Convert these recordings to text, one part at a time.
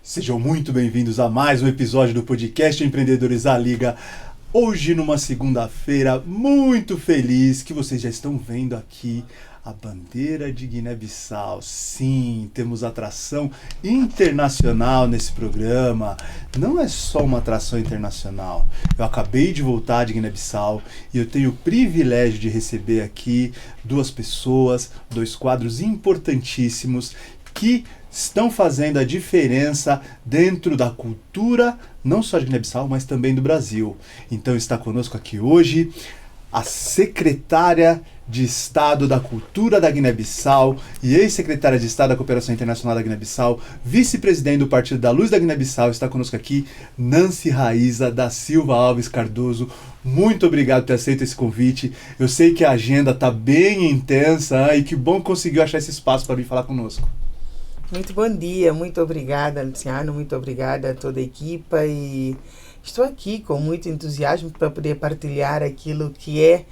Sejam muito bem-vindos a mais um episódio do podcast Empreendedores da Liga. Hoje, numa segunda-feira, muito feliz que vocês já estão vendo aqui a bandeira de Guiné-Bissau. Sim, temos atração internacional nesse programa. Não é só uma atração internacional. Eu acabei de voltar de Guiné-Bissau e eu tenho o privilégio de receber aqui duas pessoas, dois quadros importantíssimos que estão fazendo a diferença dentro da cultura, não só de Guiné-Bissau, mas também do Brasil. Então está conosco aqui hoje a secretária de Estado da Cultura da Guiné-Bissau e ex-secretária de Estado da Cooperação Internacional da Guiné-Bissau, vice-presidente do Partido da Luz da Guiné-Bissau, está conosco aqui Nancy Raíza da Silva Alves Cardoso. Muito obrigado por ter aceito esse convite. Eu sei que a agenda está bem intensa e que bom que conseguiu achar esse espaço para vir falar conosco. Muito bom dia, muito obrigada, Luciano, muito obrigada a toda a equipa e estou aqui com muito entusiasmo para poder partilhar aquilo que é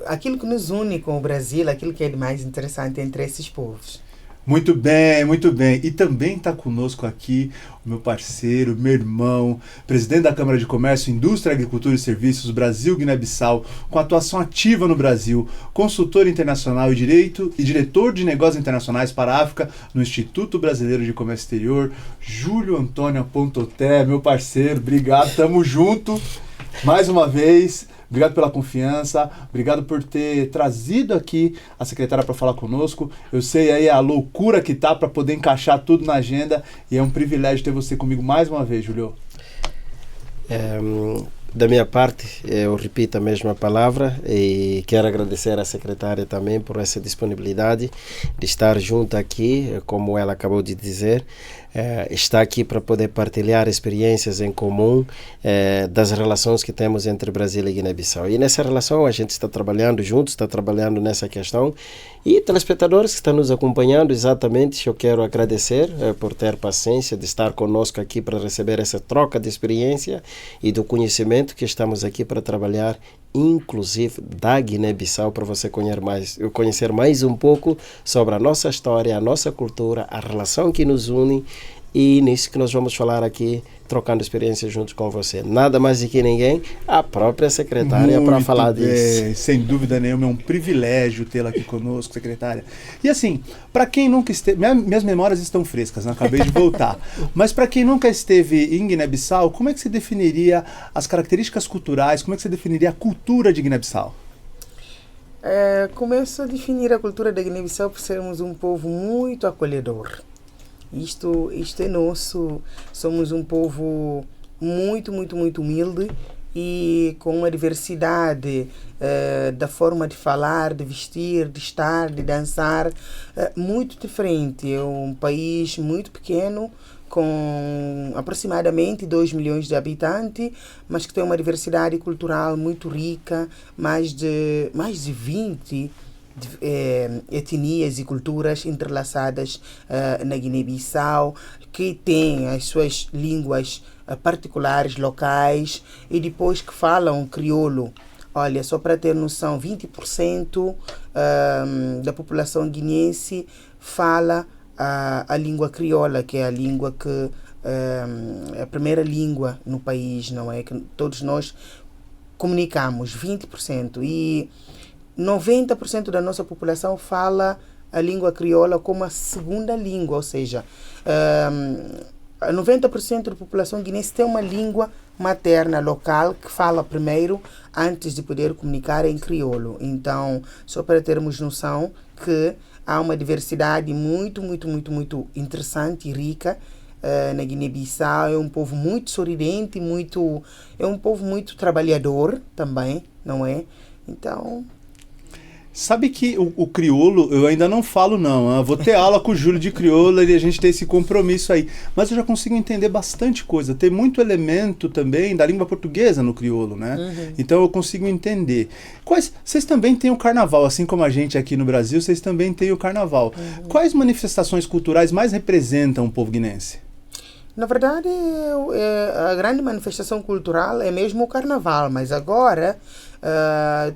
aquilo que nos une com o Brasil, aquilo que é de mais interessante entre esses povos. Muito bem, muito bem. E também está conosco aqui o meu parceiro, meu irmão, presidente da Câmara de Comércio, Indústria, Agricultura e Serviços, Brasil-Guiné-Bissau, com atuação ativa no Brasil, consultor internacional e diretor de negócios internacionais para a África no Instituto Brasileiro de Comércio Exterior, Júlio Antônio Pontoté, meu parceiro, obrigado, tamo junto mais uma vez. Obrigado pela confiança, obrigado por ter trazido aqui a secretária para falar conosco. Eu sei aí a loucura que tá para poder encaixar tudo na agenda e é um privilégio ter você comigo mais uma vez, Júlio. Da minha parte, eu repito a mesma palavra e quero agradecer à secretária também por essa disponibilidade de estar junto aqui, como ela acabou de dizer. Está aqui para poder partilhar experiências em comum das relações que temos entre Brasil e Guiné-Bissau. E nessa relação a gente está trabalhando juntos, está trabalhando nessa questão. E telespectadores que estão nos acompanhando, exatamente, eu quero agradecer por ter paciência de estar conosco aqui para receber essa troca de experiência e do conhecimento que estamos aqui para trabalhar, inclusive da Guiné-Bissau, para você conhecer mais um pouco sobre a nossa história, a nossa cultura, a relação que nos une e nisso que nós vamos falar aqui, trocando experiências juntos com você. Nada mais do que ninguém, a própria secretária para falar disso. Sem dúvida nenhuma, é um privilégio tê-la aqui conosco, secretária. E assim, para quem nunca esteve... Minhas memórias estão frescas, né? Acabei de voltar. Mas para quem nunca esteve em Guiné-Bissau, como é que você definiria as características culturais, como é que você definiria a cultura de Guiné-Bissau? Começo a definir a cultura da Guiné-Bissau por sermos um povo muito acolhedor. Isto é nosso, somos um povo muito, muito, muito humilde e com uma diversidade da forma de falar, de vestir, de estar, de dançar, muito diferente. É um país muito pequeno, com aproximadamente 2 milhões de habitantes, mas que tem uma diversidade cultural muito rica, mais de 20 etnias e culturas entrelaçadas na Guiné-Bissau, que tem as suas línguas particulares, locais, e depois que falam crioulo. Olha, só para ter noção, 20% da população guineense fala a língua crioula, que é a língua que é a primeira língua no país, não é? Que todos nós comunicamos, 20%. E 90% da nossa população fala a língua crioula como a segunda língua, ou seja, 90% da população guinense tem uma língua materna local que fala primeiro antes de poder comunicar em crioulo. Então, só para termos noção que há uma diversidade muito, muito, muito, muito interessante e rica na Guiné-Bissau. É um povo muito sorridente, é um povo muito trabalhador também, não é? Então... Sabe que o crioulo, eu ainda não falo não, vou ter aula com o Júlio de crioulo e a gente tem esse compromisso aí, mas eu já consigo entender bastante coisa, tem muito elemento também da língua portuguesa no crioulo, né? Uhum. Então eu consigo entender. Vocês também têm o carnaval, assim como a gente aqui no Brasil, vocês também têm o carnaval. Uhum. Quais manifestações culturais mais representam o povo guinense? Na verdade, a grande manifestação cultural é mesmo o carnaval, mas agora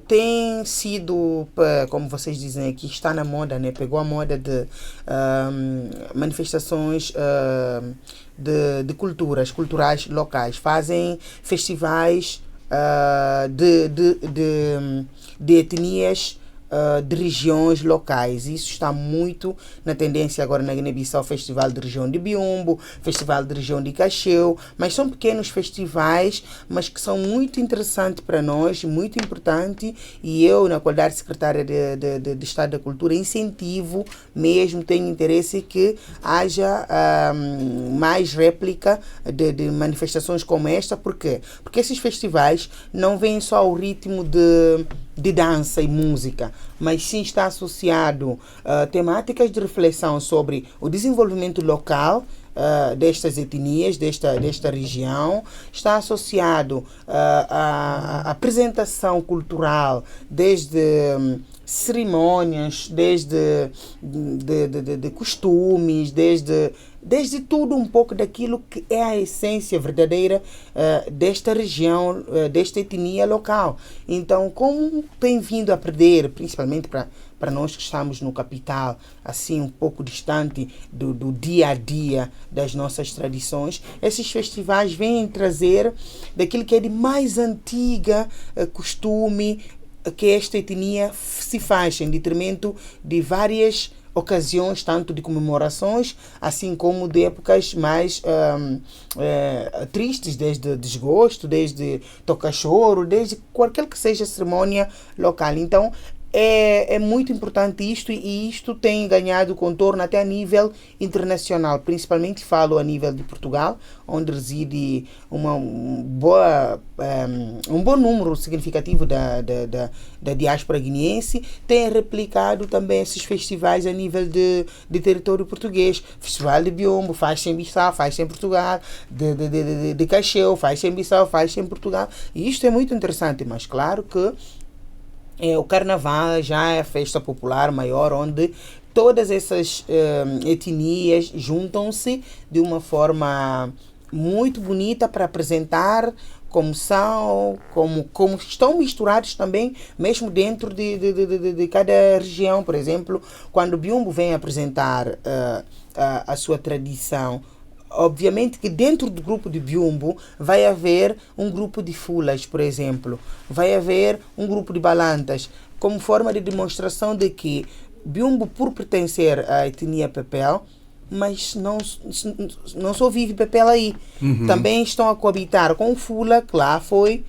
tem sido, como vocês dizem aqui, está na moda, né? Pegou a moda de manifestações de culturais locais. Fazem festivais de etnias, de regiões locais. Isso está muito na tendência agora na Guiné-Bissau, Festival de Região de Biumbo, Festival de Região de Cacheu, mas são pequenos festivais, mas que são muito interessantes para nós, muito importante, e eu, na qualidade de secretária de Estado da Cultura, incentivo mesmo, tenho interesse que haja mais réplica de manifestações como esta. Por quê? Porque esses festivais não vêm só ao ritmo de dança e música, mas sim está associado a temáticas de reflexão sobre o desenvolvimento local destas etnias, desta região, está associado à apresentação cultural, desde cerimônias, desde de costumes, desde tudo um pouco daquilo que é a essência verdadeira desta região, desta etnia local. Então, como tem vindo a perder, principalmente para nós que estamos no capital, assim um pouco distante do dia a dia das nossas tradições, esses festivais vêm trazer daquilo que é de mais antiga costume que esta etnia se faz em detrimento de várias ocasiões, tanto de comemorações, assim como de épocas mais tristes, desde desgosto, desde toca-choro, desde qualquer que seja a cerimônia local. Então, é muito importante isto, e isto tem ganhado contorno até a nível internacional, principalmente falo a nível de Portugal, onde reside um bom número significativo da diáspora guineense. Tem replicado também esses festivais a nível de território português. Festival de Biombo faz-se em Bissau, faz-se em Portugal, de Cacheu faz-se em Bissau, faz-se em Portugal, e isto é muito interessante, mas claro que o Carnaval já é a festa popular maior, onde todas essas etnias juntam-se de uma forma muito bonita para apresentar como são, como estão misturados também, mesmo dentro de cada região. Por exemplo, quando o Biumbo vem apresentar a sua tradição, obviamente que dentro do grupo de Biumbo vai haver um grupo de fulas, por exemplo, vai haver um grupo de balantas, como forma de demonstração de que Biumbo, por pertencer à etnia Pepel, mas não só vive Pepel aí, também estão a coabitar com o Fula, que lá foi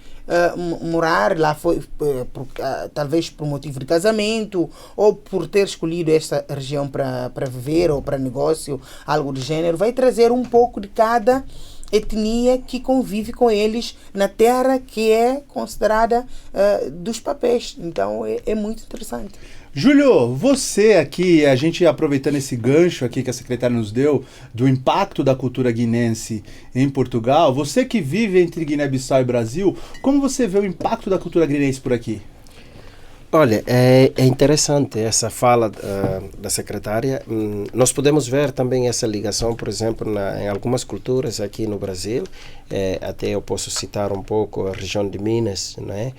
morar, lá foi talvez por motivo de casamento ou por ter escolhido esta região para viver ou para negócio, algo do gênero. Vai trazer um pouco de cada etnia que convive com eles na terra que é considerada dos papéis. Então é muito interessante. Júlio, você aqui, a gente aproveitando esse gancho aqui que a secretária nos deu, do impacto da cultura guinense em Portugal, você que vive entre Guiné-Bissau e Brasil, como você vê o impacto da cultura guinense por aqui? Olha, é interessante essa fala da secretária. Nós podemos ver também essa ligação, por exemplo, em algumas culturas aqui no Brasil. Até eu posso citar um pouco a região de Minas, né?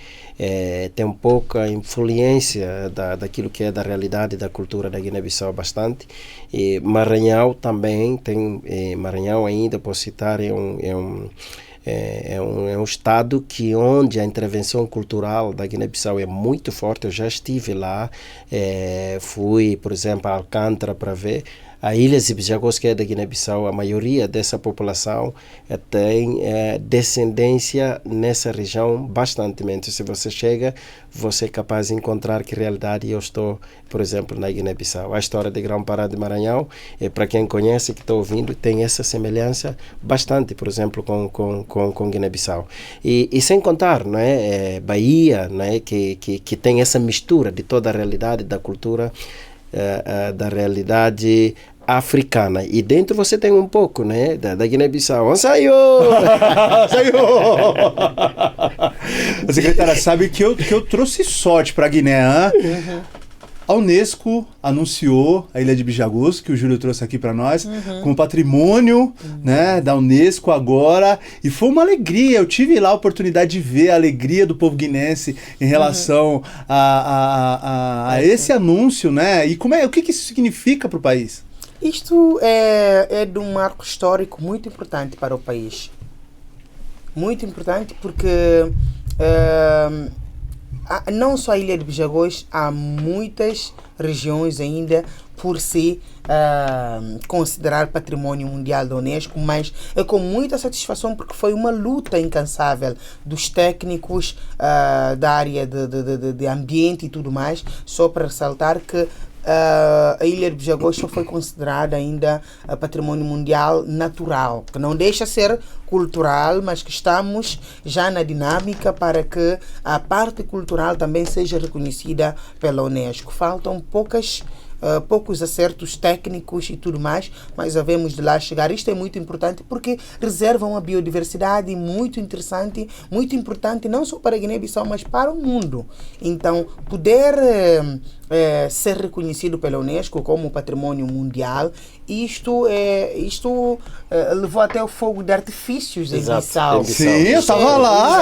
Tem um pouco a influência daquilo que é da realidade da cultura da Guiné-Bissau bastante. E Maranhão também tem, Maranhão ainda, posso citar, é um estado onde a intervenção cultural da Guiné-Bissau é muito forte. Eu já estive lá, fui, por exemplo, a Alcântara para ver. A ilha Zibjagos, que é da Guiné-Bissau, a maioria dessa população tem descendência nessa região bastantemente. Se você chega, você é capaz de encontrar que realidade eu estou, por exemplo, na Guiné-Bissau. A história de Grão-Pará de Maranhão, para quem conhece, que está ouvindo, tem essa semelhança bastante, por exemplo, com Guiné-Bissau. E sem contar, não é, Bahia, não é, que tem essa mistura de toda a realidade da cultura, da realidade africana, e dentro você tem um pouco, né, da Guiné-Bissau. Saiu! A secretária sabe que eu trouxe sorte para Guiné, hein? A Unesco anunciou a Ilha de Bijagos, que o Júlio trouxe aqui para nós, como patrimônio, né, da Unesco agora, e foi uma alegria. Eu tive lá a oportunidade de ver a alegria do povo guinense em relação a esse anúncio, né? E o que isso significa para o país? Isto é de um marco histórico muito importante para o país. Muito importante porque não só a Ilha de Bijagos, há muitas regiões ainda por se considerar patrimônio mundial da Unesco, mas é com muita satisfação porque foi uma luta incansável dos técnicos da área de ambiente e tudo mais, só para ressaltar que a Ilha de Bijagos só foi considerada ainda patrimônio mundial natural, que não deixa ser cultural, mas que estamos já na dinâmica para que a parte cultural também seja reconhecida pela Unesco. Faltam poucos acertos técnicos e tudo mais, mas havemos de lá chegar. Isto é muito importante porque reserva uma biodiversidade muito interessante, muito importante não só para a Guiné-Bissau, mas para o mundo. Então, poder ser reconhecido pela Unesco como patrimônio mundial, isto levou até o fogo de artifícios em Bissau. Sim, eu estava lá,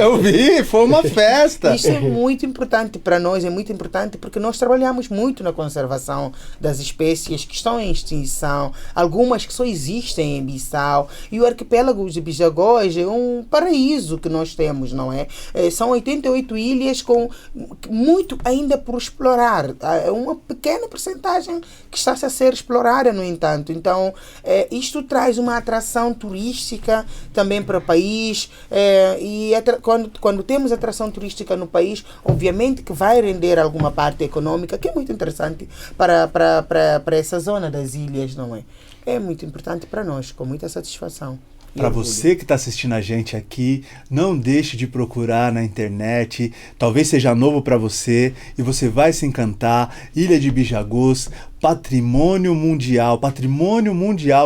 eu vi, foi uma festa. Isso é muito importante para nós, é muito importante porque nós trabalhamos muito na conservação das espécies que estão em extinção, algumas que só existem em Bissau, e o arquipélago de Bijagos é um paraíso que nós temos, não é? São 88 ilhas com muito ainda por explorar. É uma pequena porcentagem que está a ser explorada, no entanto. Então, isto traz uma atração turística também para o país, quando temos atração turística no país, obviamente que vai render alguma parte econômica, que é muito interessante para essa zona das ilhas, não é? É muito importante para nós, com muita satisfação. Para você que está assistindo a gente aqui, não deixe de procurar na internet, talvez seja novo para você e você vai se encantar. Ilha de Bijagos, patrimônio mundial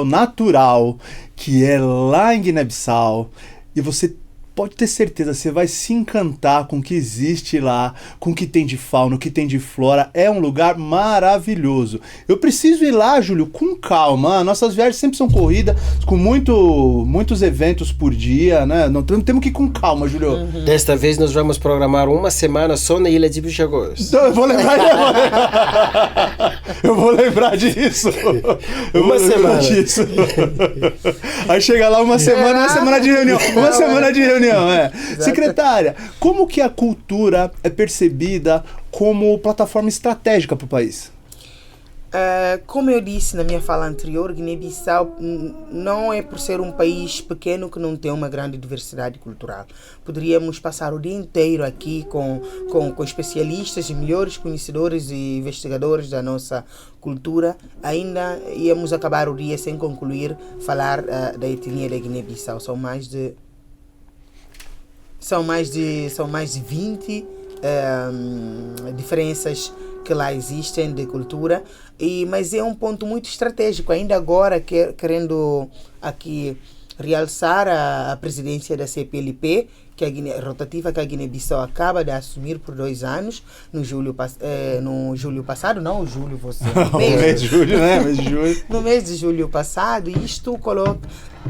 natural, que é lá em Guiné-Bissau, e você pode ter certeza, você vai se encantar com o que existe lá, com o que tem de fauna, o que tem de flora. É um lugar maravilhoso. Eu preciso ir lá, Júlio, com calma. Nossas viagens sempre são corridas, com muitos eventos por dia, né? Não temos que ir com calma, Júlio. Desta vez nós vamos programar uma semana só na Ilha de Bijagos. Eu vou lembrar disso. Uma semana. Aí chega lá uma semana de reunião. Uma semana de reunião. Secretária, como que a cultura é percebida como plataforma estratégica para o país? Como eu disse na minha fala anterior, Guiné-Bissau não é por ser um país pequeno que não tem uma grande diversidade cultural. Poderíamos passar o dia inteiro aqui com especialistas e melhores conhecedores e investigadores da nossa cultura. Ainda íamos acabar o dia sem concluir falar da etnia da Guiné-Bissau. São mais de 20 diferenças que lá existem de cultura, mas é um ponto muito estratégico. Ainda agora, querendo aqui realçar a presidência da CPLP, que a rotativa que a Guiné-Bissau acaba de assumir por 2 anos, no julho passado, não o julho, você. Mês de julho, né? Mês de julho. No mês de julho passado, e isto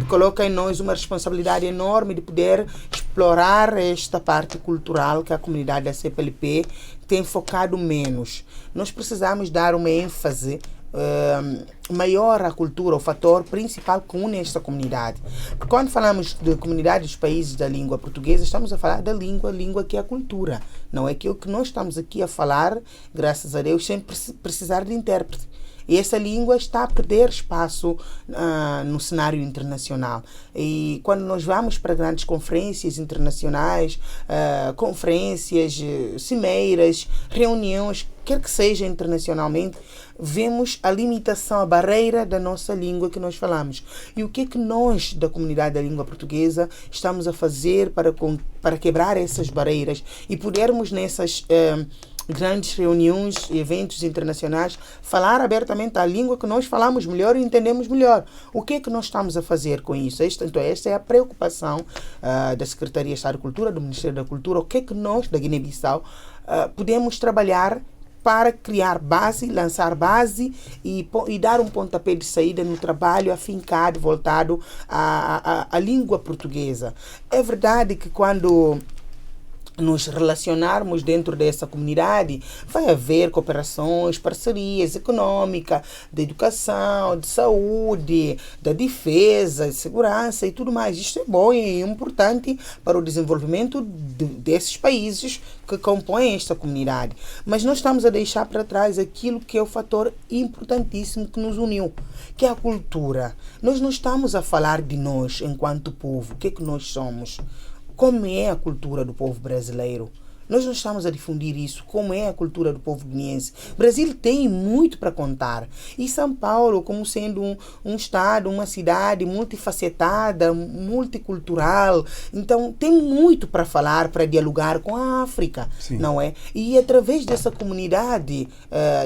coloca em nós uma responsabilidade enorme de poder explorar esta parte cultural que a comunidade da CPLP tem focado menos. Nós precisamos dar uma ênfase maior à cultura, o fator principal que une esta comunidade. Porque quando falamos de comunidade dos países da língua portuguesa, estamos a falar da língua que é a cultura. Não é aquilo que nós estamos aqui a falar, graças a Deus, sem precisar de intérprete. E essa língua está a perder espaço no cenário internacional. E quando nós vamos para grandes conferências internacionais, conferências, cimeiras, reuniões, quer que seja internacionalmente, vemos a limitação, a barreira da nossa língua que nós falamos. E o que é que nós, da comunidade da língua portuguesa, estamos a fazer para quebrar essas barreiras e podermos nessas grandes reuniões e eventos internacionais falar abertamente a língua que nós falamos melhor e entendemos melhor. O que é que nós estamos a fazer com isso? Então, esta é a preocupação da Secretaria de Estado de Cultura, do Ministério da Cultura. O que é que nós, da Guiné-Bissau, podemos trabalhar para criar base, lançar base e dar um pontapé de saída no trabalho afincado, voltado à língua portuguesa. É verdade que quando nos relacionarmos dentro dessa comunidade, vai haver cooperações, parcerias econômicas, de educação, de saúde, da defesa, de segurança e tudo mais. Isto é bom e importante para o desenvolvimento desses países que compõem esta comunidade. Mas nós estamos a deixar para trás aquilo que é o fator importantíssimo que nos uniu, que é a cultura. Nós não estamos a falar de nós enquanto povo, o que é que nós somos. Como é a cultura do povo brasileiro? Nós não estamos a difundir isso, como é a cultura do povo guineense. O Brasil tem muito para contar. E São Paulo, como sendo um estado, uma cidade multifacetada, multicultural, então tem muito para falar, para dialogar com a África, Sim. não é? E através dessa comunidade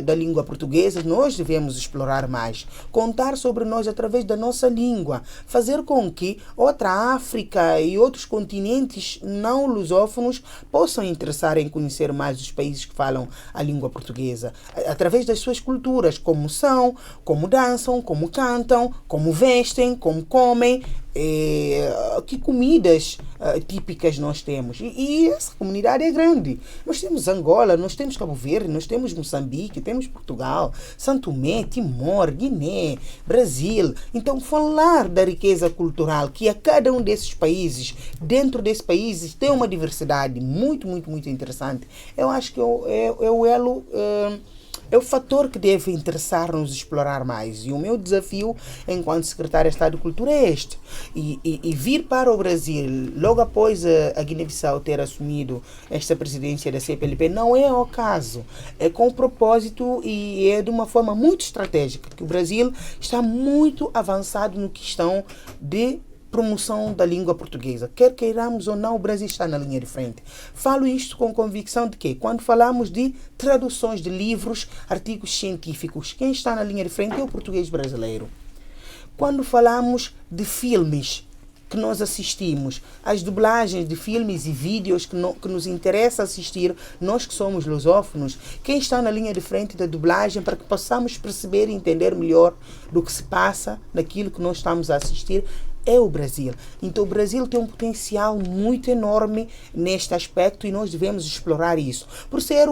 da língua portuguesa, nós devemos explorar mais. Contar sobre nós através da nossa língua. Fazer com que outra África e outros continentes não lusófonos possam interessar em conhecer mais os países que falam a língua portuguesa, através das suas culturas, como são, como dançam, como cantam, como vestem, como comem, que comidas típicas nós temos. E essa comunidade é grande. Nós temos Angola, nós temos Cabo Verde, nós temos Moçambique, temos Portugal, Santo Tomé, Timor, Guiné, Brasil. Então, falar da riqueza cultural que a cada um desses países, dentro desses países, tem uma diversidade muito, muito, muito interessante. Eu acho que é o elo... é o fator que deve interessar-nos explorar mais. E o meu desafio, enquanto secretária de Estado de Cultura, é este. E vir para o Brasil, logo após a Guiné-Bissau ter assumido esta presidência da CPLP, não é ao caso. É com propósito e é de uma forma muito estratégica, que o Brasil está muito avançado no questão de promoção da língua portuguesa. Quer queiramos ou não, o Brasil está na linha de frente. Falo isto com convicção de que, quando falamos de traduções de livros, artigos científicos, quem está na linha de frente é o português brasileiro. Quando falamos de filmes que nós assistimos, as dublagens de filmes e vídeos que nos interessa assistir, nós que somos lusófonos, quem está na linha de frente da dublagem para que possamos perceber e entender melhor do que se passa naquilo que nós estamos a assistir, é o Brasil. Então o Brasil tem um potencial muito enorme neste aspecto e nós devemos explorar isso. Por ser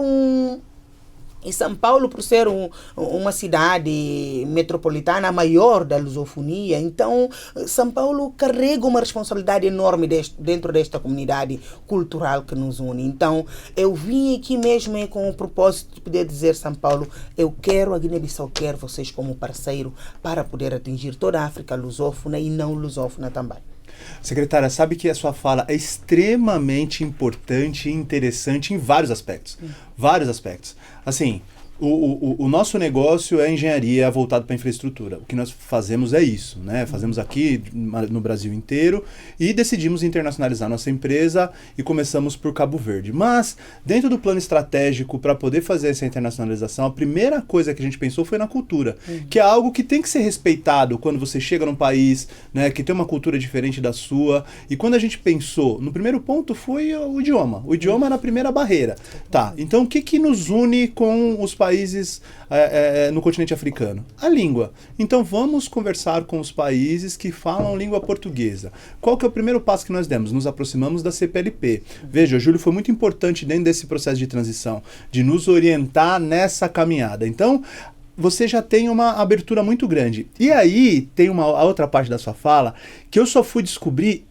E São Paulo, por ser uma cidade metropolitana, a maior da lusofonia, então São Paulo carrega uma responsabilidade enorme dentro desta comunidade cultural que nos une. Então eu vim aqui mesmo com o propósito de poder dizer, São Paulo, eu quero a Guiné-Bissau, quero vocês como parceiro para poder atingir toda a África lusófona e não lusófona também. Secretária, sabe que a sua fala é extremamente importante e interessante em vários aspectos. Vários aspectos. Assim, o nosso negócio é engenharia voltado para infraestrutura. O que nós fazemos é isso, né? Fazemos aqui no Brasil inteiro e decidimos internacionalizar nossa empresa e começamos por Cabo Verde. Mas, dentro do plano estratégico para poder fazer essa internacionalização, a primeira coisa que a gente pensou foi na cultura, que é algo que tem que ser respeitado quando você chega num país, né, que tem uma cultura diferente da sua. E quando a gente pensou, no primeiro ponto foi o idioma. O idioma era a primeira barreira. Tá, então o que nos une com os países no continente africano? A língua. Então vamos conversar com os países que falam língua portuguesa. Qual que é o primeiro passo que nós demos? Nos aproximamos da CPLP. Veja, o Júlio foi muito importante dentro desse processo de transição, de nos orientar nessa caminhada. Então, você já tem uma abertura muito grande. E aí, tem a outra parte da sua fala que eu só fui descobrir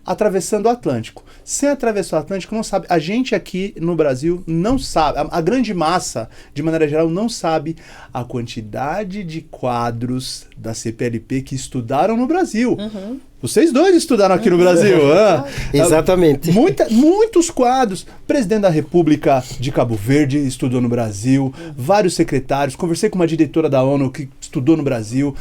atravessando o Atlântico. Sem atravessar o Atlântico, não sabe. A gente aqui no Brasil não sabe, a grande massa, de maneira geral, não sabe a quantidade de quadros da CPLP que estudaram no Brasil. Uhum. Vocês dois estudaram aqui no Brasil. Exatamente. Muitos quadros. Presidente da República de Cabo Verde estudou no Brasil. Vários secretários. Conversei com uma diretora da ONU que estudou no Brasil.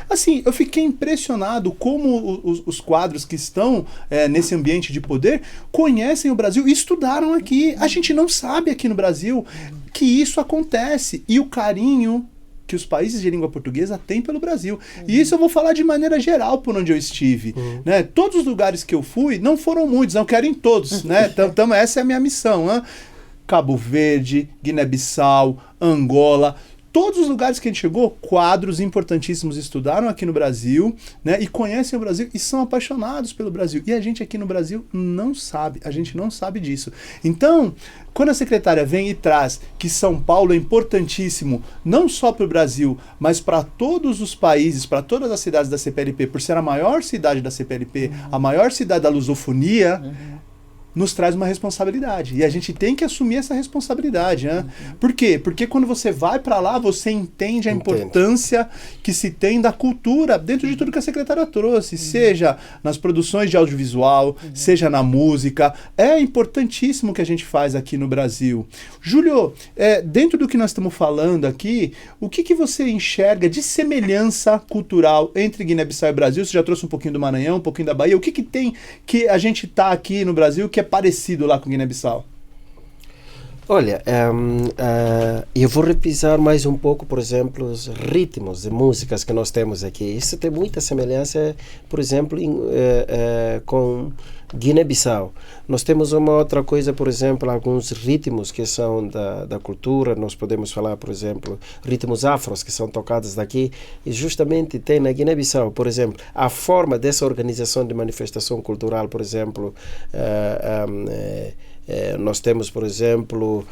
Assim, eu fiquei impressionado como os quadros que estão nesse ambiente de poder conhecem o Brasil e estudaram aqui. A gente não sabe aqui no Brasil que isso acontece. E o carinho que os países de língua portuguesa têm pelo Brasil. E isso eu vou falar de maneira geral por onde eu estive. Né? Todos os lugares que eu fui, não foram muitos, eu quero em todos. Né? Então essa é a minha missão. Cabo Verde, Guiné-Bissau, Angola. Todos os lugares que a gente chegou, quadros importantíssimos estudaram aqui no Brasil, né, e conhecem o Brasil e são apaixonados pelo Brasil. E a gente aqui no Brasil não sabe, a gente não sabe disso. Então, quando a secretária vem e traz que São Paulo é importantíssimo, não só para o Brasil, mas para todos os países, para todas as cidades da CPLP, por ser a maior cidade da CPLP, a maior cidade da lusofonia, nos traz uma responsabilidade. E a gente tem que assumir essa responsabilidade, né? Por quê? Porque quando você vai para lá, você entende a importância que se tem da cultura dentro de tudo que a secretária trouxe, seja nas produções de audiovisual, seja na música. É importantíssimo o que a gente faz aqui no Brasil. Júlio, dentro do que nós estamos falando aqui, o que você enxerga de semelhança cultural entre Guiné-Bissau e Brasil? Você já trouxe um pouquinho do Maranhão, um pouquinho da Bahia. O que tem que a gente tá aqui no Brasil que é parecido lá com Guiné-Bissau? Olha, eu vou repisar mais um pouco, por exemplo, os ritmos de músicas que nós temos aqui. Isso tem muita semelhança, por exemplo, com Guiné-Bissau. Nós temos uma outra coisa, por exemplo, alguns ritmos que são da cultura. Nós podemos falar, por exemplo, ritmos afros que são tocados daqui, e justamente tem na Guiné-Bissau, por exemplo, a forma dessa organização de manifestação cultural, por exemplo, nós temos, por exemplo,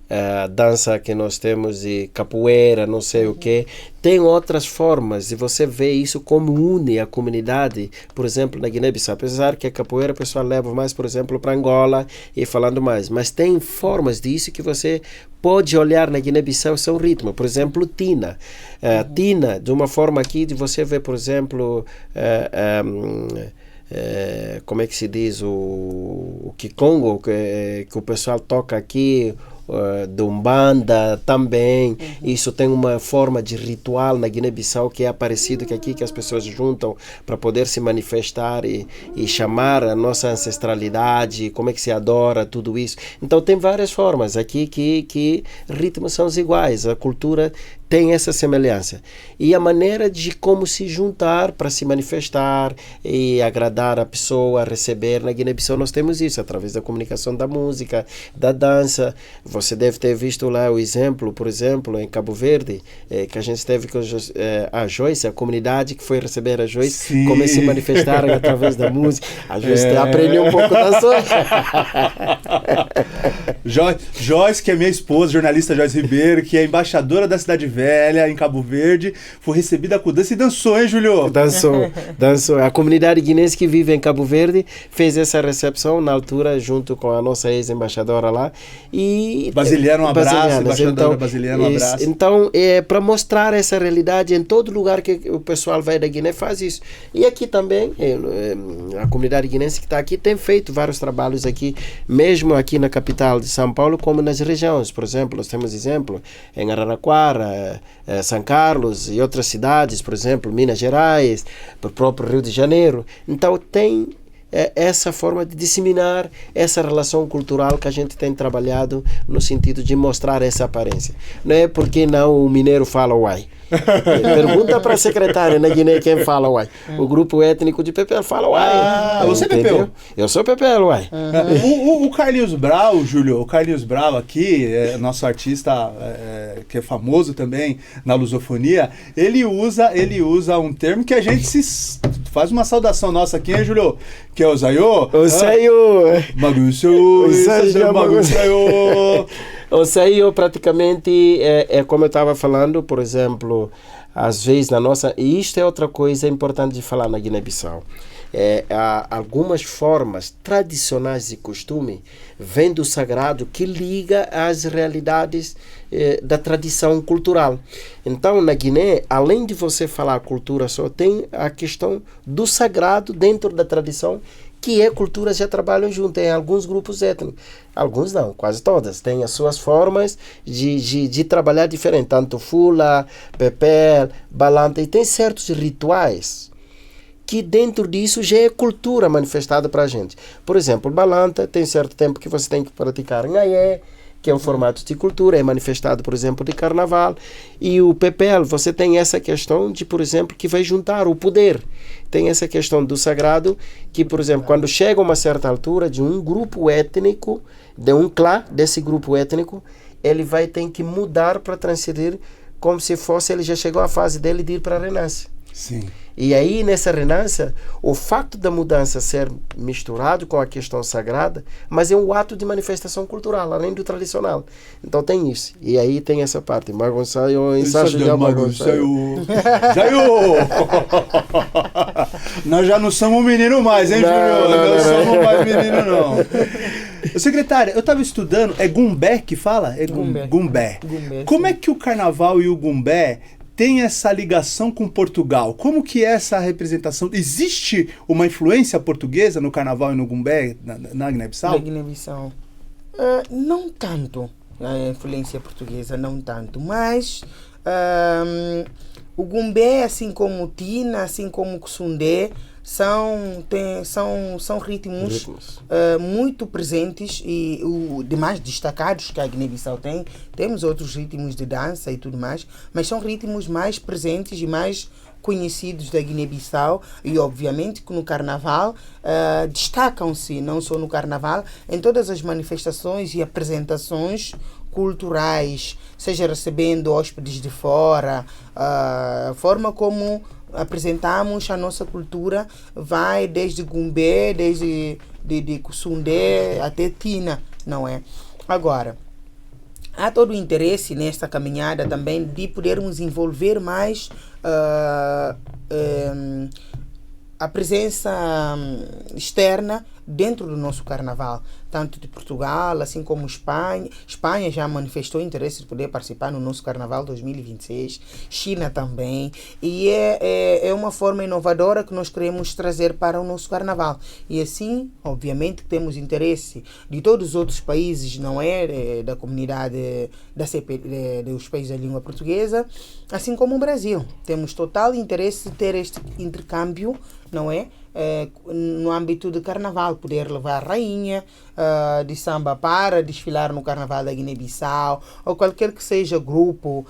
a dança que nós temos de capoeira, não sei o que. Tem outras formas e você vê isso como une a comunidade, por exemplo, na Guiné-Bissau. Apesar que a capoeira o pessoal leva mais, por exemplo, para Angola e falando mais. Mas tem formas disso que você pode olhar na Guiné-Bissau, são ritmo. Por exemplo, Tina. Tina, de uma forma aqui, de você ver, por exemplo... como é que se diz, o Kikongo, que o pessoal toca aqui, de Umbanda também. Isso tem uma forma de ritual na Guiné-Bissau que é parecido que aqui, que as pessoas juntam para poder se manifestar e chamar a nossa ancestralidade, como é que se adora tudo isso. Então tem várias formas aqui que ritmos são iguais, a cultura tem essa semelhança. E a maneira de como se juntar para se manifestar e agradar a pessoa, receber, na Guiné-Bissau nós temos isso, através da comunicação da música, da dança. Você deve ter visto lá o exemplo, por exemplo, em Cabo Verde, que a gente esteve com a Joyce, a comunidade que foi receber a Joyce, Sim. como se manifestaram através da música. A Joyce aprendeu um pouco da sua. Joyce, que é minha esposa, jornalista Joyce Ribeiro, que é embaixadora da Cidade Velha, em Cabo Verde, foi recebida com dança e dançou, hein, Júlio? Dançou. A comunidade guinense que vive em Cabo Verde fez essa recepção na altura, junto com a nossa ex-embaixadora lá. E Basiliano, um abraço, embaixadora Basiliano, um abraço. Então, para mostrar essa realidade, em todo lugar que o pessoal vai da Guiné faz isso. E aqui também, a comunidade guinense que está aqui tem feito vários trabalhos aqui, mesmo aqui na capital de São Paulo, como nas regiões. Por exemplo, nós temos exemplo em Araraquara, São Carlos e outras cidades, por exemplo, Minas Gerais, o próprio Rio de Janeiro. Então, tem essa forma de disseminar essa relação cultural que a gente tem trabalhado no sentido de mostrar essa aparência. Não é porque não o mineiro fala uai. Pergunta para a secretária na Guiné quem fala uai. O grupo étnico de Pepel fala uai. Você é Pepel? Eu sou Pepel, uai. O Carlinhos Brau, Júlio, o Carlinhos Brau aqui, nosso artista que é famoso também na lusofonia, ele usa um termo que a gente faz uma saudação nossa aqui, hein, Júlio? Que é o Zaiô. O Zaiô. Magusso. O Zaiô praticamente é como eu estava falando, por exemplo, às vezes na nossa... E isto é outra coisa importante de falar na Guiné-Bissau. Há algumas formas tradicionais de costume vêm do sagrado que liga às realidades da tradição cultural. Então, na Guiné, além de você falar cultura só, tem a questão do sagrado dentro da tradição, que culturas já trabalham junto. Tem alguns grupos étnicos, alguns não, quase todas, têm as suas formas de trabalhar diferente, tanto Fula, Pepel, Balanta, e tem certos rituais que dentro disso já é cultura manifestada para a gente. Por exemplo, Balanta tem certo tempo que você tem que praticar Ngayé, que é um formato de cultura, é manifestado, por exemplo, de carnaval. E o PPL, você tem essa questão de, por exemplo, que vai juntar o poder. Tem essa questão do sagrado, que, por exemplo, quando chega a uma certa altura de um grupo étnico, de um clã desse grupo étnico, ele vai ter que mudar para transferir como se fosse, ele já chegou à fase dele de ir para a renascença. Sim. E aí, nessa renascença, o fato da mudança ser misturado com a questão sagrada, mas é um ato de manifestação cultural, além do tradicional. Então tem isso. E aí tem essa parte. Magonçaio, ensaio de Magonçaio. Nós já não somos menino mais, hein, Júnior? Não somos mais menino, não. Secretária, eu estava estudando, é Gumbé que fala? É Gumbé. Como é que o carnaval e o Gumbé tem essa ligação com Portugal? Como que é essa representação? Existe uma influência portuguesa no carnaval e no Gumbé, na Guiné-Bissau? Na Guiné-Bissau. Não tanto a influência portuguesa, não tanto. Mas o Gumbé, assim como o Tina, assim como o Kusundé, são ritmos muito presentes e demais destacados que a Guiné-Bissau tem. Temos outros ritmos de dança e tudo mais, mas são ritmos mais presentes e mais conhecidos da Guiné-Bissau e obviamente que no Carnaval destacam-se, não só no Carnaval, em todas as manifestações e apresentações culturais, seja recebendo hóspedes de fora, a forma como apresentamos a nossa cultura vai desde Gumbé, desde de Kusundé até Tina, não é? Agora, há todo o interesse nesta caminhada também de podermos envolver mais a presença externa dentro do nosso carnaval, tanto de Portugal, assim como Espanha. Espanha já manifestou interesse de poder participar no nosso carnaval 2026, China também, e é uma forma inovadora que nós queremos trazer para o nosso carnaval. E assim, obviamente, temos interesse de todos os outros países, não é? Da comunidade da dos países da língua portuguesa, assim como o Brasil. Temos total interesse de ter este intercâmbio, não é? No âmbito de carnaval, poder levar a rainha de samba para desfilar no carnaval da Guiné-Bissau, ou qualquer que seja grupo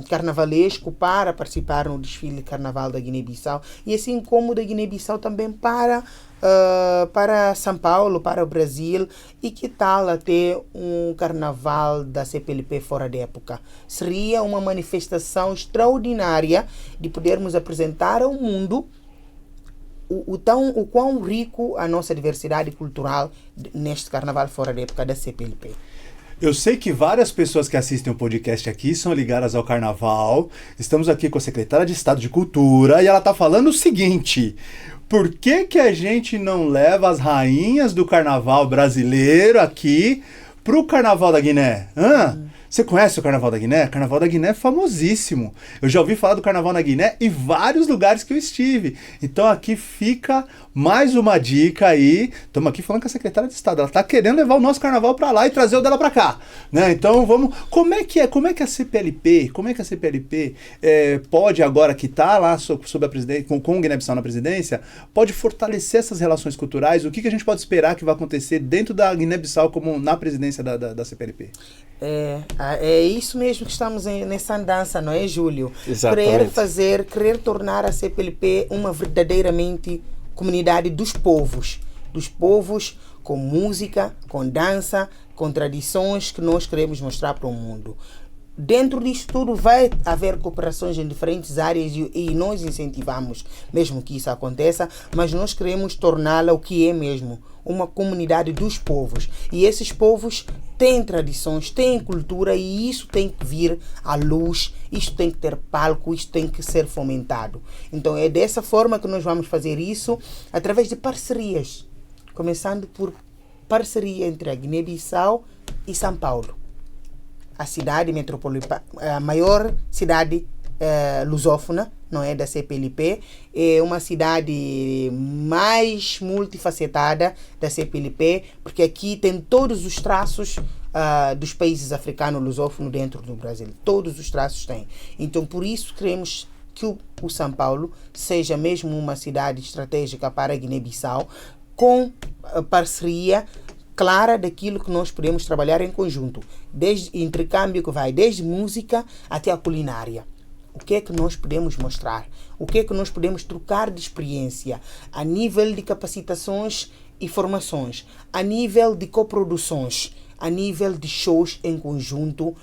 carnavalesco para participar no desfile de carnaval da Guiné-Bissau, e assim como da Guiné-Bissau também para São Paulo, para o Brasil. E que tal até um carnaval da CPLP fora de época? Seria uma manifestação extraordinária de podermos apresentar ao mundo o quão rico a nossa diversidade cultural neste carnaval fora da época da CPLP. Eu sei que várias pessoas que assistem o podcast aqui são ligadas ao carnaval. Estamos aqui com a secretária de Estado de Cultura e ela está falando o seguinte: por que a gente não leva as rainhas do carnaval brasileiro aqui pro carnaval da Guiné? Você conhece o Carnaval da Guiné? O Carnaval da Guiné é famosíssimo. Eu já ouvi falar do Carnaval na Guiné em vários lugares que eu estive. Então aqui fica mais uma dica aí. Estamos aqui falando com a secretária de Estado. Ela está querendo levar o nosso Carnaval para lá e trazer o dela para cá, né? Então vamos... Como é que a CPLP pode, agora que está lá sob a presidência, com o Guiné-Bissau na presidência, pode fortalecer essas relações culturais? O que a gente pode esperar que vai acontecer dentro da Guiné-Bissau como na presidência da CPLP? É isso mesmo que estamos nessa andança, não é, Júlio? Exatamente. Querer tornar a CPLP uma verdadeiramente comunidade dos povos com música, com dança, com tradições que nós queremos mostrar para o mundo. Dentro disto tudo vai haver cooperações em diferentes áreas e nós incentivamos mesmo que isso aconteça, mas nós queremos torná-la o que é mesmo, uma comunidade dos povos. E esses povos têm tradições, têm cultura, e isso tem que vir à luz, isto tem que ter palco, isto tem que ser fomentado. Então é dessa forma que nós vamos fazer isso, através de parcerias, começando por parceria entre a Guiné-Bissau e São Paulo. A cidade metropolitana, a maior cidade lusófona, não é, da CPLP, é uma cidade mais multifacetada da CPLP, porque aqui tem todos os traços dos países africanos lusófonos dentro do Brasil. Todos os traços têm. Então, por isso, queremos que o São Paulo seja mesmo uma cidade estratégica para a Guiné-Bissau, com parceria clara daquilo que nós podemos trabalhar em conjunto, desde intercâmbio que vai desde música até a culinária. O que é que nós podemos mostrar? O que é que nós podemos trocar de experiência a nível de capacitações e formações, a nível de coproduções, a nível de shows em conjunto,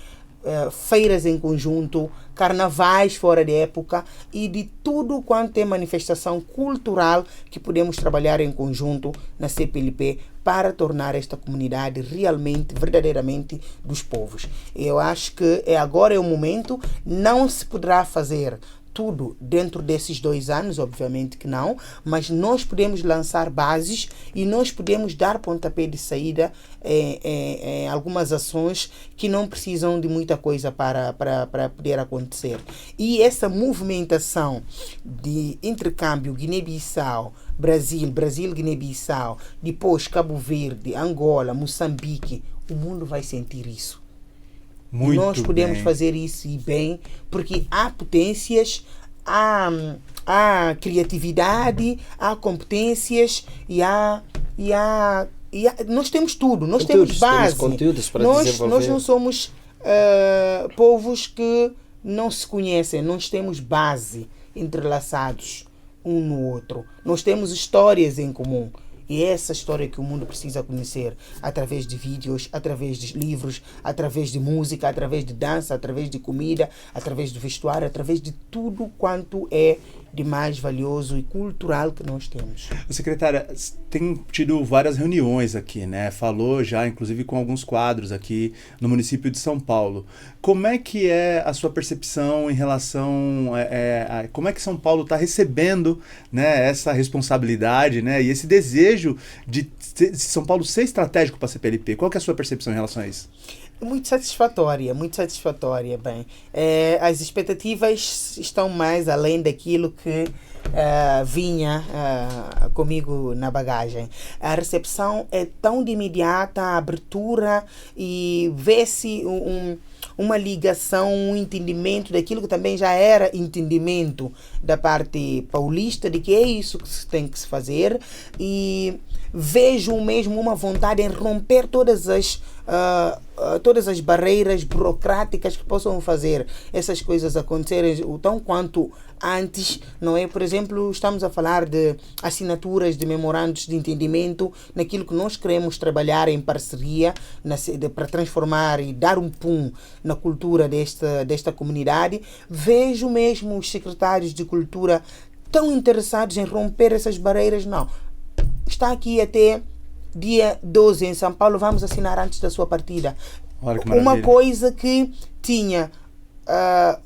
feiras em conjunto, carnavais fora de época e de tudo quanto é manifestação cultural que podemos trabalhar em conjunto na CPLP para tornar esta comunidade realmente, verdadeiramente dos povos. Eu acho que agora é o momento, não se poderá fazer tudo dentro desses 2 anos, obviamente que não, mas nós podemos lançar bases e nós podemos dar pontapé de saída em algumas ações que não precisam de muita coisa para poder acontecer. E essa movimentação de intercâmbio Guiné-Bissau, Brasil, Guiné-Bissau, depois Cabo Verde, Angola, Moçambique, o mundo vai sentir isso. Muito nós podemos bem. fazer isso e bem, porque há potências, há criatividade, há competências e nós temos tudo, nós temos base. Temos conteúdos para nós desenvolver. não somos povos que não se conhecem, nós temos base entrelaçados um no outro. Nós temos histórias em comum. E é essa história que o mundo precisa conhecer através de vídeos, através de livros, através de música, através de dança, através de comida, através do vestuário, através de tudo quanto é de mais valioso e cultural que nós temos. Secretária, tem tido várias reuniões aqui, né? Falou já, inclusive, com alguns quadros aqui no município de São Paulo. Como é que é a sua percepção em relação a como é que São Paulo está recebendo, né, essa responsabilidade, né, e esse desejo de São Paulo ser estratégico para a CPLP? Qual que é a sua percepção em relação a isso? Muito satisfatória, bem. As expectativas estão mais além daquilo que vinha comigo na bagagem. A recepção é tão de imediata, a abertura, e vê-se uma ligação, um entendimento daquilo que também já era entendimento da parte paulista, de que é isso que se tem que se fazer, e vejo mesmo uma vontade em romper todas as barreiras burocráticas que possam fazer essas coisas acontecerem o tão quanto antes, não é? Por exemplo, estamos a falar de assinaturas de memorandos de entendimento naquilo que nós queremos trabalhar em parceria para transformar e dar um pum na cultura desta comunidade. Vejo mesmo os secretários de cultura tão interessados em romper essas barreiras. Não, está aqui até dia 12 em São Paulo, vamos assinar antes da sua partida. Olha que uma maravilha. coisa que tinha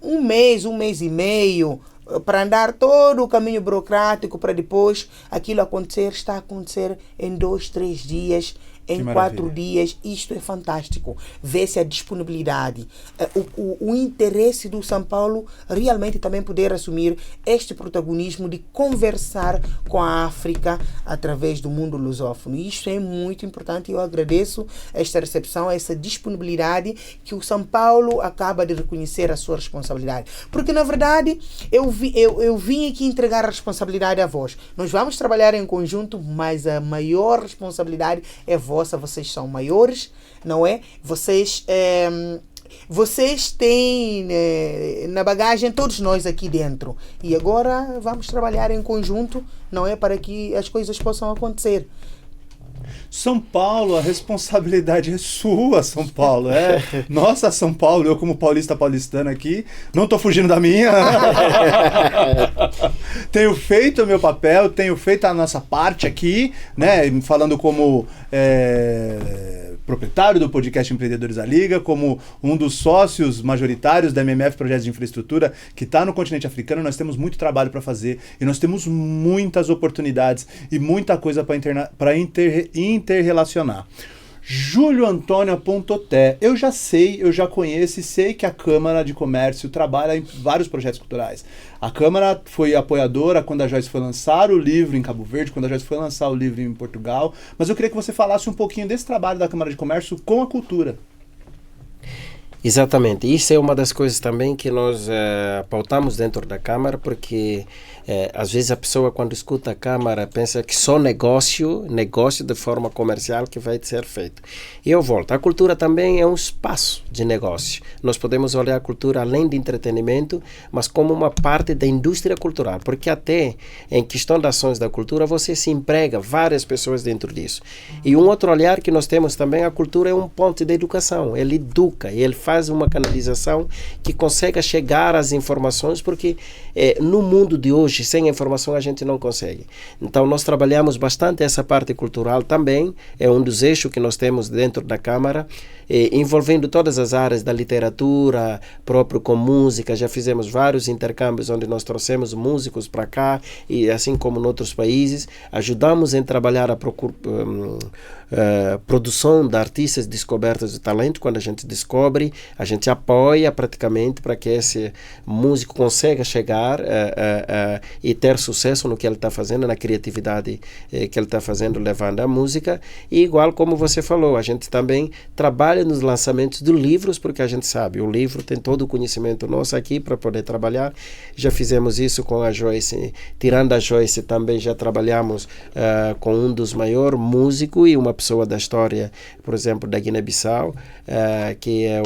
um mês e meio para andar todo o caminho burocrático para depois aquilo acontecer, está a acontecer em 2, 3 dias, em 4 dias. Isto é fantástico. Vê-se a disponibilidade, o interesse do São Paulo realmente também poder assumir este protagonismo de conversar com a África através do mundo lusófono. Isto é muito importante e eu agradeço esta recepção, essa disponibilidade que o São Paulo acaba de reconhecer a sua responsabilidade. Porque, na verdade, eu vim aqui entregar a responsabilidade a vós. Nós vamos trabalhar em conjunto, mas a maior responsabilidade é vossa. Vocês são maiores, não é? Vocês têm na bagagem todos nós aqui dentro. E agora vamos trabalhar em conjunto, não é? Para que as coisas possam acontecer. São Paulo, a responsabilidade é sua, São Paulo. Nossa, São Paulo, eu como paulistano aqui, não estou fugindo da minha. Tenho feito o meu papel, tenho feito a nossa parte aqui, né? Falando como proprietário do podcast Empreendedores da Liga, como um dos sócios majoritários da MMF Projetos de Infraestrutura, que está no continente africano. Nós temos muito trabalho para fazer e nós temos muitas oportunidades e muita coisa para interrelacionar. Júlio Antônio Pontoté, eu já conheço e sei que a Câmara de Comércio trabalha em vários projetos culturais. A Câmara foi apoiadora quando a Joyce foi lançar o livro em Cabo Verde, quando a Joyce foi lançar o livro em Portugal, mas eu queria que você falasse um pouquinho desse trabalho da Câmara de Comércio com a cultura. Exatamente. Isso é uma das coisas também que nós pautamos dentro da Câmara, porque às vezes a pessoa, quando escuta a Câmara, pensa que só negócio de forma comercial que vai ser feito. E eu volto. A cultura também é um espaço de negócio. Nós podemos olhar a cultura além de entretenimento, mas como uma parte da indústria cultural, porque até em questão de ações da cultura, você se emprega várias pessoas dentro disso. E um outro olhar que nós temos também, a cultura é um ponto de educação. Ele educa, ele faz uma canalização que consegue chegar às informações, porque no mundo de hoje, sem informação, a gente não consegue. Então, nós trabalhamos bastante essa parte cultural também, é um dos eixos que nós temos dentro da Câmara, envolvendo todas as áreas da literatura, próprio com música. Já fizemos vários intercâmbios onde nós trouxemos músicos para cá, e assim como em outros países, ajudamos em trabalhar a produção de artistas descobertos de talento. Quando a gente descobre, a gente apoia praticamente para que esse músico consiga chegar e ter sucesso no que ele está fazendo, na criatividade que ele está fazendo, levando a música. E igual como você falou, a gente também trabalha nos lançamentos de livros, porque a gente sabe, o livro tem todo o conhecimento nosso aqui para poder trabalhar. Já fizemos isso com a Joyce, tirando a Joyce também já trabalhamos com um dos maiores músicos e uma pessoa da história, por exemplo, da Guiné-Bissau, que é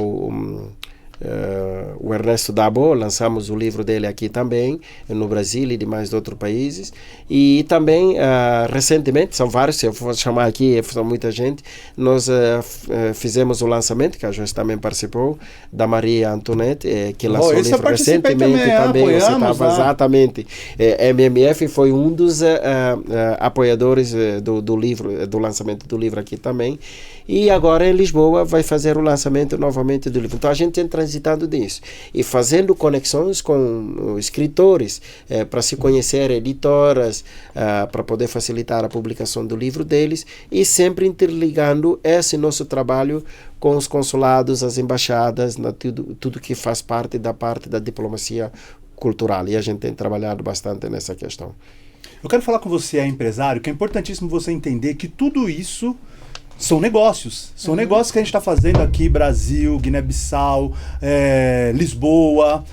o Ernesto Dabo. Lançamos o livro dele aqui também, no Brasil e demais outros países. E também, recentemente, são vários, se eu for chamar aqui, são muita gente, nós fizemos o lançamento, que a Joyce também participou, da Maria Antoinette, que lançou o livro recentemente também. Você estava exatamente. MMF foi um dos apoiadores do livro, do lançamento do livro aqui também. E agora em Lisboa vai fazer o lançamento novamente do livro. Então a gente tem transitado disso e fazendo conexões com escritores para se conhecer, editoras, para poder facilitar a publicação do livro deles, e sempre interligando esse nosso trabalho com os consulados, as embaixadas, tudo que faz parte da diplomacia cultural. E a gente tem trabalhado bastante nessa questão. Eu quero falar com você, empresário, que é importantíssimo você entender que tudo isso são negócios. São negócios que a gente está fazendo aqui, Brasil, Guiné-Bissau, Lisboa.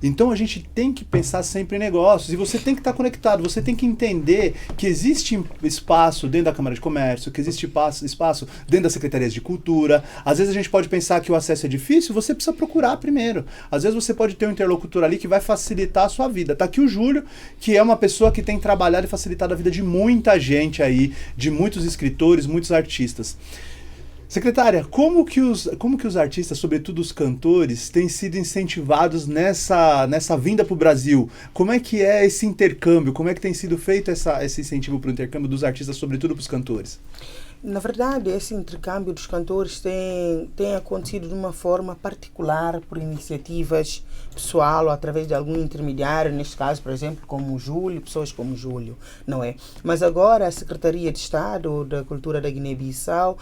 Então a gente tem que pensar sempre em negócios, e você tem que estar conectado, você tem que entender que existe espaço dentro da Câmara de Comércio, que existe espaço dentro das Secretarias de Cultura. Às vezes a gente pode pensar que o acesso é difícil, você precisa procurar primeiro. Às vezes você pode ter um interlocutor ali que vai facilitar a sua vida. Tá aqui o Júlio, que é uma pessoa que tem trabalhado e facilitado a vida de muita gente aí, de muitos escritores, muitos artistas. Secretária, como que os artistas, sobretudo os cantores, têm sido incentivados nessa vinda para o Brasil? Como é que é esse intercâmbio? Como é que tem sido feito esse incentivo para o intercâmbio dos artistas, sobretudo para os cantores? Na verdade, esse intercâmbio dos cantores tem acontecido de uma forma particular, por iniciativas pessoal, ou através de algum intermediário, neste caso, por exemplo, como o Júlio, pessoas como o Júlio, não é? Mas agora a Secretaria de Estado da Cultura da Guiné-Bissau,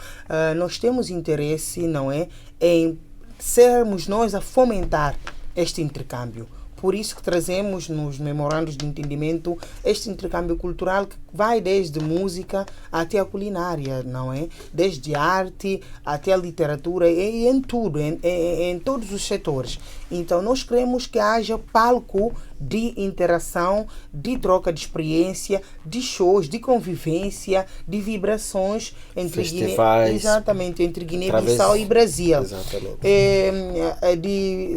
nós temos interesse, não é, em sermos nós a fomentar este intercâmbio. Por isso que trazemos nos memorandos de entendimento este intercâmbio cultural que vai desde música até a culinária, não é? Desde arte até a literatura, e em tudo, em todos os setores. Então nós queremos que haja palco de interação, de troca de experiência, de shows, de convivência, de vibrações entre entre Guiné-Bissau e Brasil.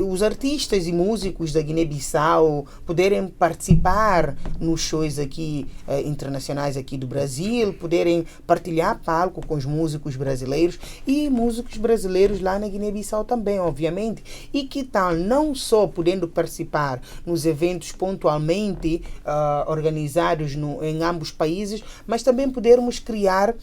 Os artistas e músicos da Guiné-Bissau poderem participar nos shows aqui internacionais aqui do Brasil, poderem partilhar palco com os músicos brasileiros e músicos brasileiros lá na Guiné-Bissau também, obviamente. E que tal não só podendo participar nos eventos pontualmente organizados em ambos países, mas também podermos criar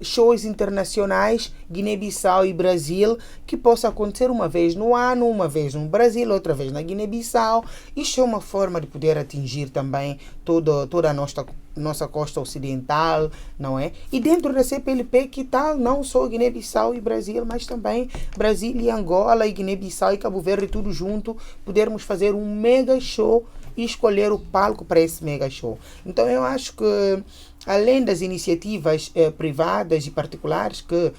shows internacionais, Guiné-Bissau e Brasil, que possa acontecer uma vez no ano, uma vez no Brasil, outra vez na Guiné-Bissau. Isto é uma forma de poder atingir também toda a nossa costa ocidental, não é? E dentro da CPLP, que tal não só Guiné-Bissau e Brasil, mas também Brasil e Angola, e Guiné-Bissau e Cabo Verde, tudo junto, podermos fazer um mega show e escolher o palco para esse mega show. Então eu acho que, além das iniciativas privadas e particulares que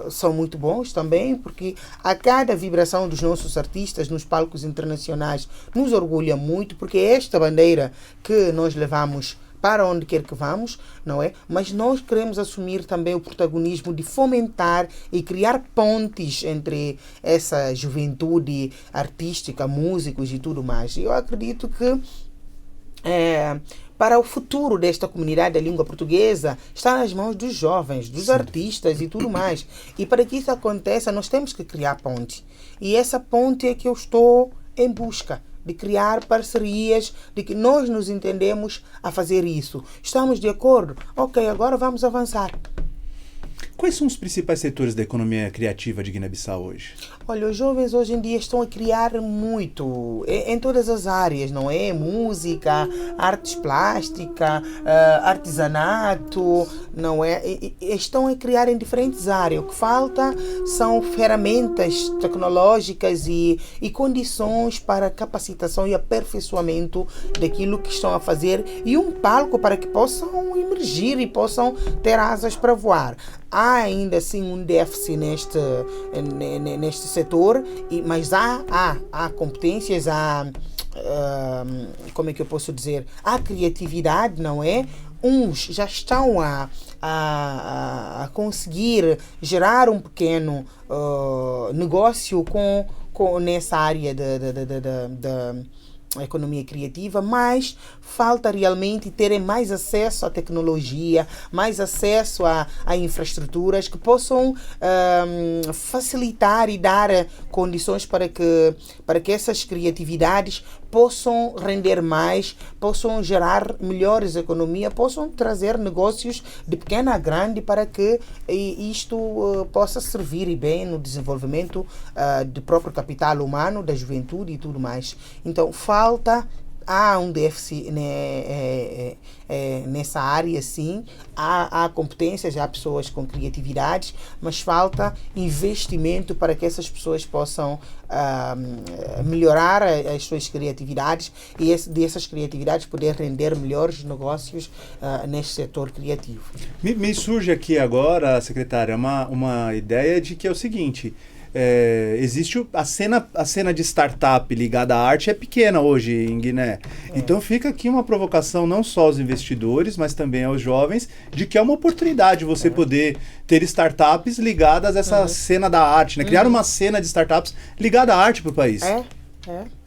são muito bons também, porque a cada vibração dos nossos artistas nos palcos internacionais nos orgulha muito, porque é esta bandeira que nós levamos para onde quer que vamos, não é? Mas nós queremos assumir também o protagonismo de fomentar e criar pontes entre essa juventude artística, músicos e tudo mais. Eu acredito que para o futuro desta comunidade da língua portuguesa está nas mãos dos jovens, dos artistas e tudo mais. E para que isso aconteça, nós temos que criar ponte. E essa ponte é que eu estou em busca de criar parcerias, de que nós nos entendemos a fazer isso. Estamos de acordo? Ok, agora vamos avançar. Quais são os principais setores da economia criativa de Guiné-Bissau hoje? Olha, os jovens hoje em dia estão a criar muito, em todas as áreas, não é? Música, artes plásticas, artesanato, não é? Estão a criar em diferentes áreas. O que falta são ferramentas tecnológicas e condições para capacitação e aperfeiçoamento daquilo que estão a fazer e um palco para que possam emergir e possam ter asas para voar. Há ainda assim um déficit neste setor, mas há competências, como é que eu posso dizer? Há criatividade, não é? Uns já estão a conseguir gerar um pequeno negócio nessa área da economia criativa, mas falta realmente terem mais acesso à tecnologia, mais acesso a infraestruturas que possam facilitar e dar condições para que essas criatividades possam render mais, possam gerar melhores economias, possam trazer negócios de pequena a grande para que isto possa servir bem no desenvolvimento do próprio capital humano, da juventude e tudo mais. Então, há um déficit nessa área, sim. Há competências, há pessoas com criatividades, mas falta investimento para que essas pessoas possam melhorar as suas criatividades e dessas criatividades poder render melhores negócios neste setor criativo. Me surge aqui agora, secretária, uma ideia de que é o seguinte: existe a cena de startup ligada à arte é pequena hoje em Guiné. Então fica aqui uma provocação não só aos investidores, mas também aos jovens, de que é uma oportunidade você poder ter startups ligadas a essa cena da arte, né? Criar uma cena de startups ligada à arte para o país.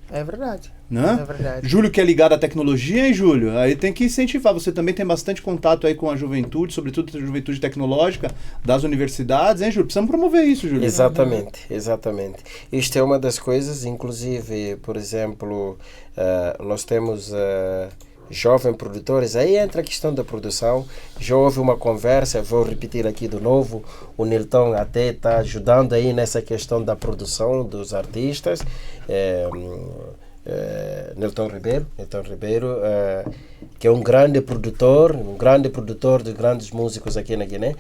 É verdade. Né? É verdade. Júlio, que é ligado à tecnologia, hein, Júlio? Aí tem que incentivar. Você também tem bastante contato aí com a juventude, sobretudo a juventude tecnológica das universidades, hein, Júlio? Precisamos promover isso, Júlio. Exatamente. Isto é uma das coisas, inclusive, por exemplo, nós temos jovens produtores, aí entra a questão da produção. Já houve uma conversa, vou repetir aqui de novo, o Nilton até está ajudando aí nessa questão da produção dos artistas. Nilton Ribeiro, que é um grande produtor de grandes músicos aqui na Guiné.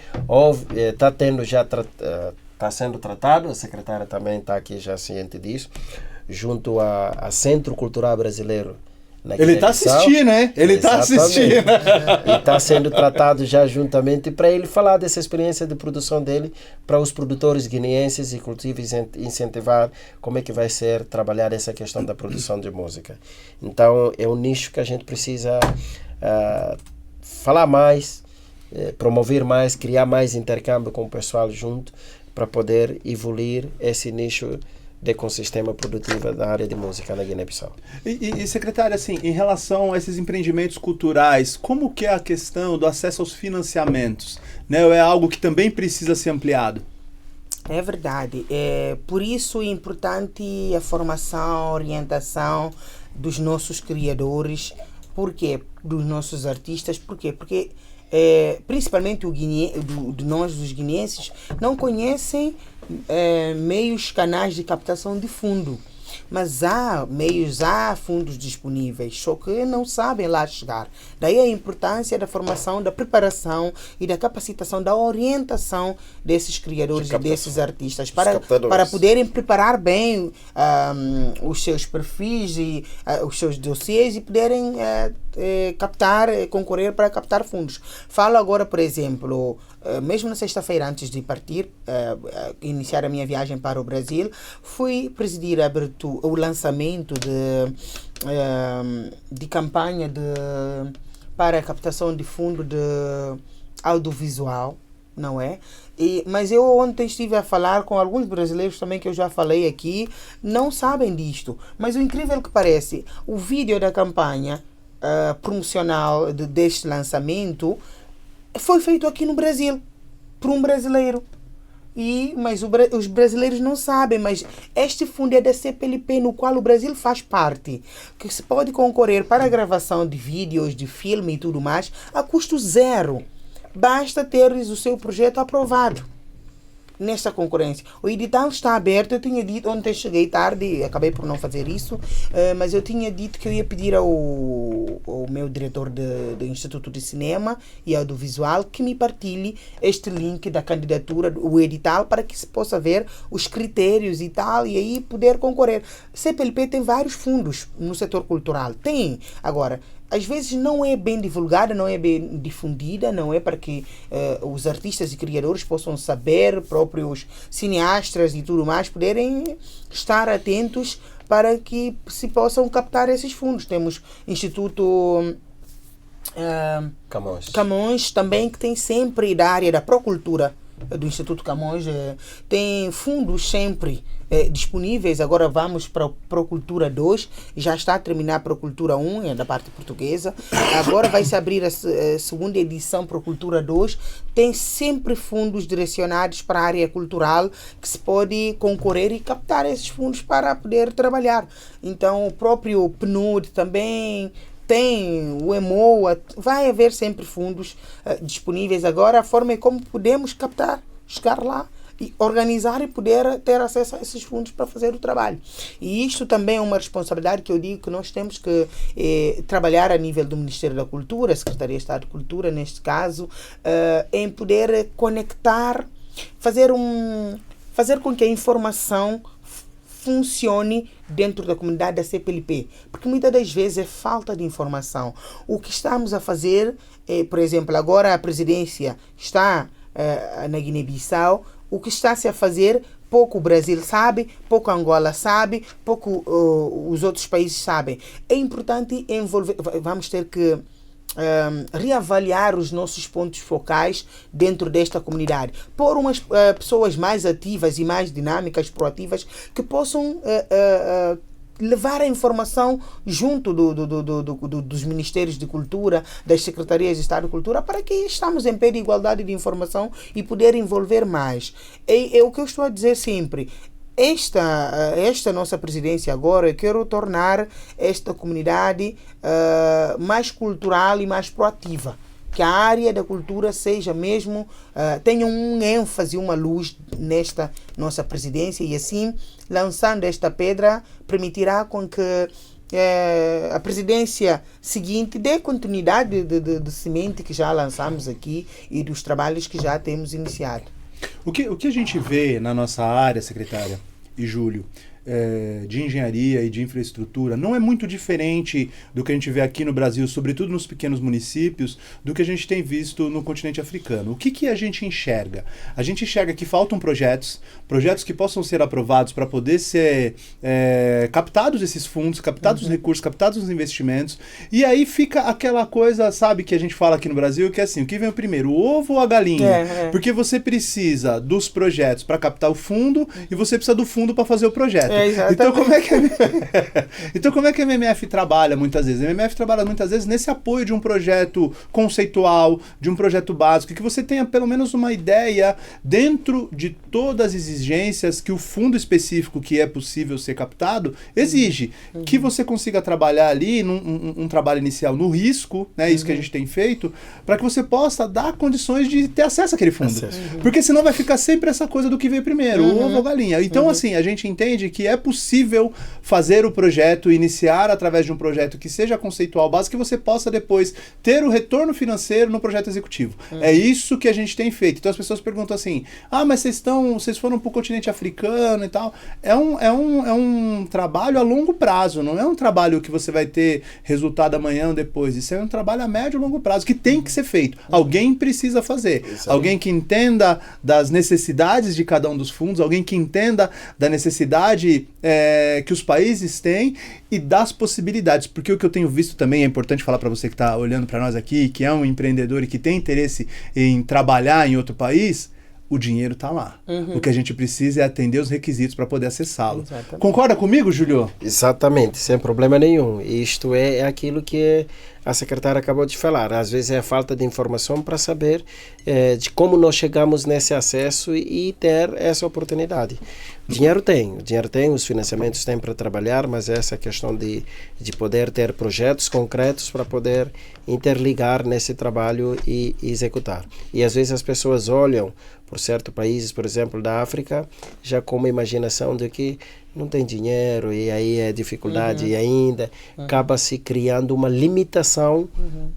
Está sendo tratado, a secretária também está aqui já ciente disso, junto a Centro Cultural Brasileiro. Ele está assistindo, né? Ele está assistindo. E está sendo tratado já juntamente para ele falar dessa experiência de produção dele para os produtores guineenses e, inclusive, incentivar como é que vai ser trabalhar essa questão da produção de música. Então, é um nicho que a gente precisa falar mais, promover mais, criar mais intercâmbio com o pessoal junto para poder evoluir esse nicho de ecossistema produtivo da área de música na Guiné-Bissau. E secretária, assim, em relação a esses empreendimentos culturais, como que é a questão do acesso aos financiamentos? Né? É algo que também precisa ser ampliado? É verdade. Por isso é importante a formação, a orientação dos nossos criadores. Por quê? Dos nossos artistas. Por quê? Porque principalmente nós, os guineenses, não conhecem meios, canais de captação de fundo. Mas há fundos disponíveis, só que não sabem lá chegar. Daí a importância da formação, da preparação e da capacitação, da orientação desses criadores e desses artistas para poderem preparar bem os seus perfis e os seus dossiês e poderem concorrer para captar fundos. Falo agora, por exemplo, mesmo na sexta-feira, antes de partir, iniciar a minha viagem para o Brasil, fui presidir o lançamento de campanha para a captação de fundo de audiovisual, não é? Mas eu ontem estive a falar com alguns brasileiros também, que eu já falei aqui, não sabem disto. Mas o incrível que parece, o vídeo da campanha promocional deste lançamento foi feito aqui no Brasil, por um brasileiro. Mas os brasileiros não sabem, mas este fundo é da CPLP, no qual o Brasil faz parte, que se pode concorrer para a gravação de vídeos, de filme e tudo mais, a custo zero. Basta teres o seu projeto aprovado nesta concorrência. O edital está aberto. Eu tinha dito, ontem cheguei tarde, acabei por não fazer isso, mas eu tinha dito que eu ia pedir ao meu diretor do Instituto de Cinema e Audiovisual que me partilhe este link da candidatura, o edital, para que se possa ver os critérios e tal, e aí poder concorrer. CPLP tem vários fundos no setor cultural. Tem. Agora, às vezes não é bem divulgada, não é bem difundida, não é para que os artistas e criadores possam saber, próprios cineastas e tudo mais, poderem estar atentos para que se possam captar esses fundos. Temos Instituto Camões também, que tem sempre da área da Procultura do Instituto Camões, tem fundos sempre disponíveis. Agora vamos para a Procultura 2, já está a terminar a Procultura 1, da parte portuguesa. Agora vai se abrir a segunda edição Procultura 2. Tem sempre fundos direcionados para a área cultural, que se pode concorrer e captar esses fundos para poder trabalhar. Então o próprio PNUD também tem, o EMOA, vai haver sempre fundos disponíveis. Agora a forma é como podemos captar, chegar lá e organizar e poder ter acesso a esses fundos para fazer o trabalho. E isto também é uma responsabilidade que eu digo que nós temos que trabalhar a nível do Ministério da Cultura, Secretaria de Estado de Cultura, neste caso, em poder conectar, fazer com que a informação funcione dentro da comunidade da CPLP, porque muitas das vezes é falta de informação. O que estamos a fazer, por exemplo, agora a presidência está na Guiné-Bissau, o que está-se a fazer, pouco o Brasil sabe, pouco a Angola sabe, pouco os outros países sabem. É importante envolver, vamos ter que reavaliar os nossos pontos focais dentro desta comunidade, por umas pessoas mais ativas e mais dinâmicas, proativas, que possam levar a informação junto dos Ministérios de Cultura, das Secretarias de Estado de Cultura, para que estamos em pé de igualdade de informação e poder envolver mais. É o que eu estou a dizer sempre. Esta nossa presidência agora, eu quero tornar esta comunidade mais cultural e mais proativa. Que a área da cultura seja mesmo, tenha um ênfase, uma luz nesta nossa presidência, e assim, lançando esta pedra, permitirá com que a presidência seguinte dê continuidade de semente que já lançamos aqui e dos trabalhos que já temos iniciado. O que a gente vê na nossa área, secretária e Júlio, de engenharia e de infraestrutura, não é muito diferente do que a gente vê aqui no Brasil, sobretudo nos pequenos municípios, do que a gente tem visto no continente africano. O que a gente enxerga? A gente enxerga que faltam projetos que possam ser aprovados para poder ser captados esses fundos, captados os recursos, captados os investimentos, e aí fica aquela coisa, sabe, que a gente fala aqui no Brasil, que é assim, o que vem primeiro, o ovo ou a galinha? Porque você precisa dos projetos para captar o fundo e você precisa do fundo para fazer o projeto. Então como é que a MMF trabalha muitas vezes? A MMF trabalha muitas vezes nesse apoio de um projeto conceitual, de um projeto básico, que você tenha pelo menos uma ideia dentro de todas as exigências que o fundo específico que é possível ser captado exige. Que você consiga trabalhar ali um trabalho inicial no risco, né, isso que a gente tem feito, para que você possa dar condições de ter acesso àquele fundo. Porque senão vai ficar sempre essa coisa do que veio primeiro, o ovo ou galinha. Então assim, a gente entende que que é possível fazer o projeto, iniciar através de um projeto que seja conceitual básico, que você possa depois ter o retorno financeiro no projeto executivo. É isso que a gente tem feito. Então as pessoas perguntam assim, mas vocês foram para o continente africano e tal. É um trabalho a longo prazo, não é um trabalho que você vai ter resultado amanhã ou depois. Isso é um trabalho a médio e longo prazo, que tem que ser feito. Alguém precisa fazer. Alguém que entenda das necessidades de cada um dos fundos, alguém que entenda da necessidade que os países têm e das possibilidades. Porque o que eu tenho visto também, é importante falar para você que está olhando para nós aqui, que é um empreendedor e que tem interesse em trabalhar em outro país, o dinheiro está lá. O que a gente precisa é atender os requisitos para poder acessá-lo. Concorda comigo, Júlio? Exatamente, sem problema nenhum. Isto é aquilo que a secretária acabou de falar. Às vezes é a falta de informação para saber de como nós chegamos nesse acesso e ter essa oportunidade. O dinheiro tem, os financiamentos têm para trabalhar, mas essa questão de poder ter projetos concretos para poder interligar nesse trabalho e executar. E às vezes as pessoas olham por certos países, por exemplo, da África, já com uma imaginação de que não tem dinheiro e aí é dificuldade e ainda acaba se criando uma limitação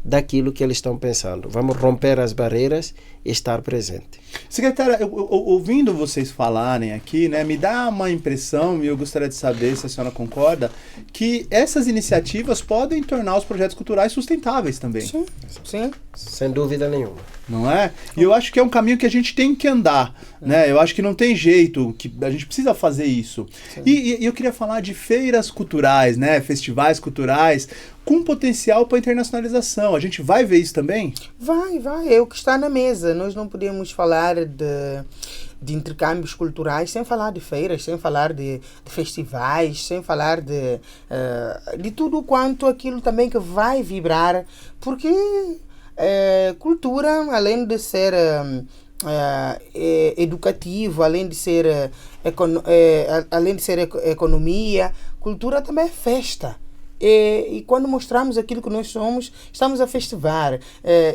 daquilo que eles estão pensando. Vamos romper as barreiras e estar presente. Secretária, ouvindo vocês falarem aqui, né, me dá uma impressão, e eu gostaria de saber se a senhora concorda, que essas iniciativas podem tornar os projetos culturais sustentáveis também. Sim. Sem dúvida nenhuma. Não é? E eu acho que é um caminho que a gente tem que andar, né? Eu acho que não tem jeito, que a gente precisa fazer isso. E eu queria falar de feiras culturais, né? Festivais culturais com potencial para internacionalização. A gente vai ver isso também? Vai. É o que está na mesa. Nós não podemos falar de intercâmbios culturais sem falar de feiras, sem falar de festivais, sem falar de tudo quanto aquilo também que vai vibrar, porque cultura, além de ser educativo, além de ser economia, cultura também é festa. E quando mostramos aquilo que nós somos, estamos a festivar.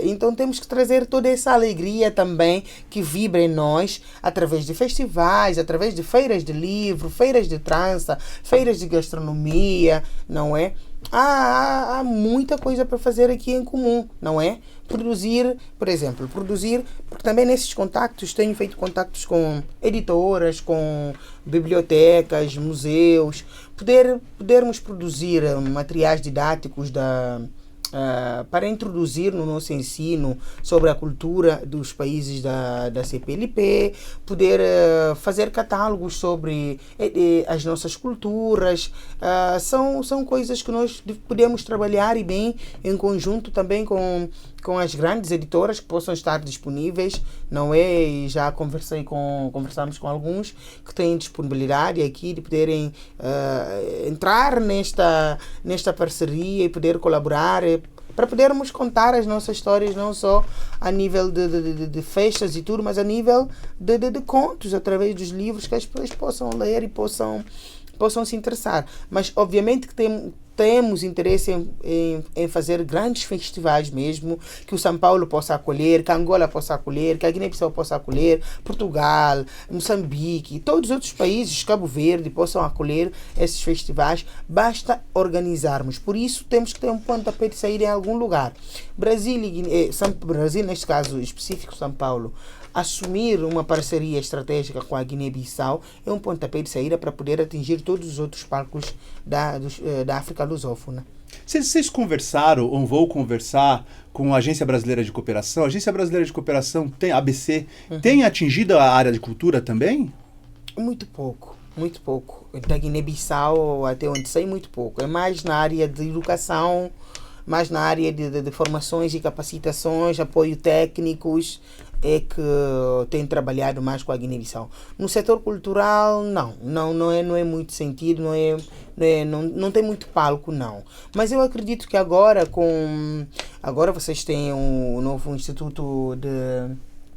Então temos que trazer toda essa alegria também que vibra em nós, através de festivais, através de feiras de livro, feiras de trança, feiras de gastronomia, não é? Há muita coisa para fazer aqui em comum, não é? Produzir, porque também nesses contactos tenho feito contactos com editoras, com bibliotecas, museus, podermos produzir materiais didáticos para introduzir no nosso ensino sobre a cultura dos países da CPLP, poder fazer catálogos sobre as nossas culturas. São coisas que nós podemos trabalhar e bem em conjunto também com as grandes editoras que possam estar disponíveis, não é? E já conversamos com alguns que têm disponibilidade aqui de poderem entrar nesta parceria e poder colaborar para podermos contar as nossas histórias não só a nível de festas e tudo, mas a nível de contos, através dos livros que as pessoas possam ler e possam se interessar. Mas obviamente que temos interesse em fazer grandes festivais mesmo, que o São Paulo possa acolher, que a Angola possa acolher, que a Guiné-Bissau possa acolher, Portugal, Moçambique, todos os outros países, Cabo Verde, possam acolher esses festivais. Basta organizarmos. Por isso temos que ter um pontapé de saída em algum lugar. Brasil, neste caso específico São Paulo, assumir uma parceria estratégica com a Guiné-Bissau é um pontapé de saída para poder atingir todos os outros palcos da África lusófona. Vocês conversaram ou vão conversar com a Agência Brasileira de Cooperação? A Agência Brasileira de Cooperação, ABC, tem atingido a área de cultura também? Muito pouco. Da Guiné-Bissau, até onde sei, muito pouco. É mais na área de educação, mais na área de formações e capacitações, apoio técnicos, é que tem trabalhado mais com a Guiné-Bissau. No setor cultural, não é muito sentido, não tem muito palco, não. Mas eu acredito que agora vocês têm o novo Instituto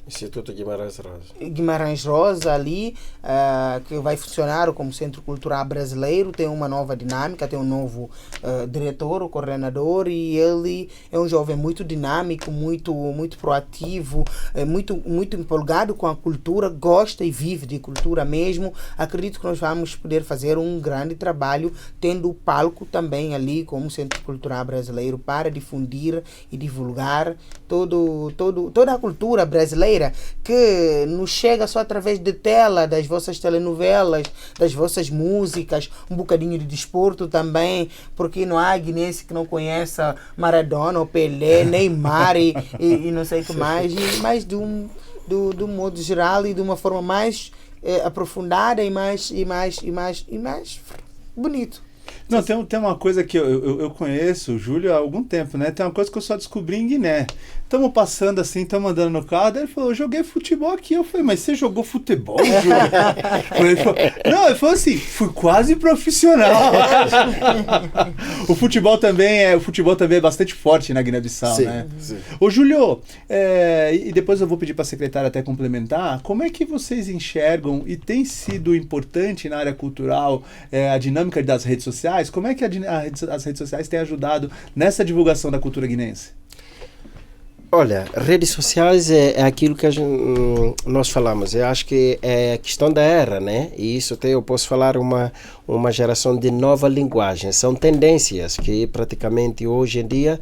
Instituto Guimarães Rosa. Guimarães Rosa ali, que vai funcionar como Centro Cultural Brasileiro, tem uma nova dinâmica, tem um novo diretor, o coordenador, e ele é um jovem muito dinâmico, muito proativo, muito empolgado com a cultura, gosta e vive de cultura mesmo. Acredito que nós vamos poder fazer um grande trabalho, tendo o palco também ali como Centro Cultural Brasileiro para difundir e divulgar toda a cultura brasileira que nos chega só através de tela, das vossas telenovelas, das vossas músicas, um bocadinho de desporto também, porque não há guinense que não conheça Maradona, ou Pelé, Neymar e não sei o que mais, mas do modo geral e de uma forma mais aprofundada e mais bonito. Não, tem uma coisa que eu conheço o Júlio há algum tempo, né? Tem uma coisa que eu só descobri em Guiné. Estamos passando assim, estamos andando no carro, daí ele falou, eu joguei futebol aqui. Eu falei, mas você jogou futebol, Júlio? Ele falou assim, fui quase profissional. O futebol também é bastante forte na Guiné-Bissau, né? Sim. Ô, Júlio, e depois eu vou pedir para a secretária até complementar, como é que vocês enxergam e tem sido importante na área cultural a dinâmica das redes sociais? Como é que as redes sociais têm ajudado nessa divulgação da cultura guinense? Olha, redes sociais é aquilo que nós falamos. Eu acho que é a questão da era, né? E isso até eu posso falar uma geração de nova linguagem. São tendências que praticamente hoje em dia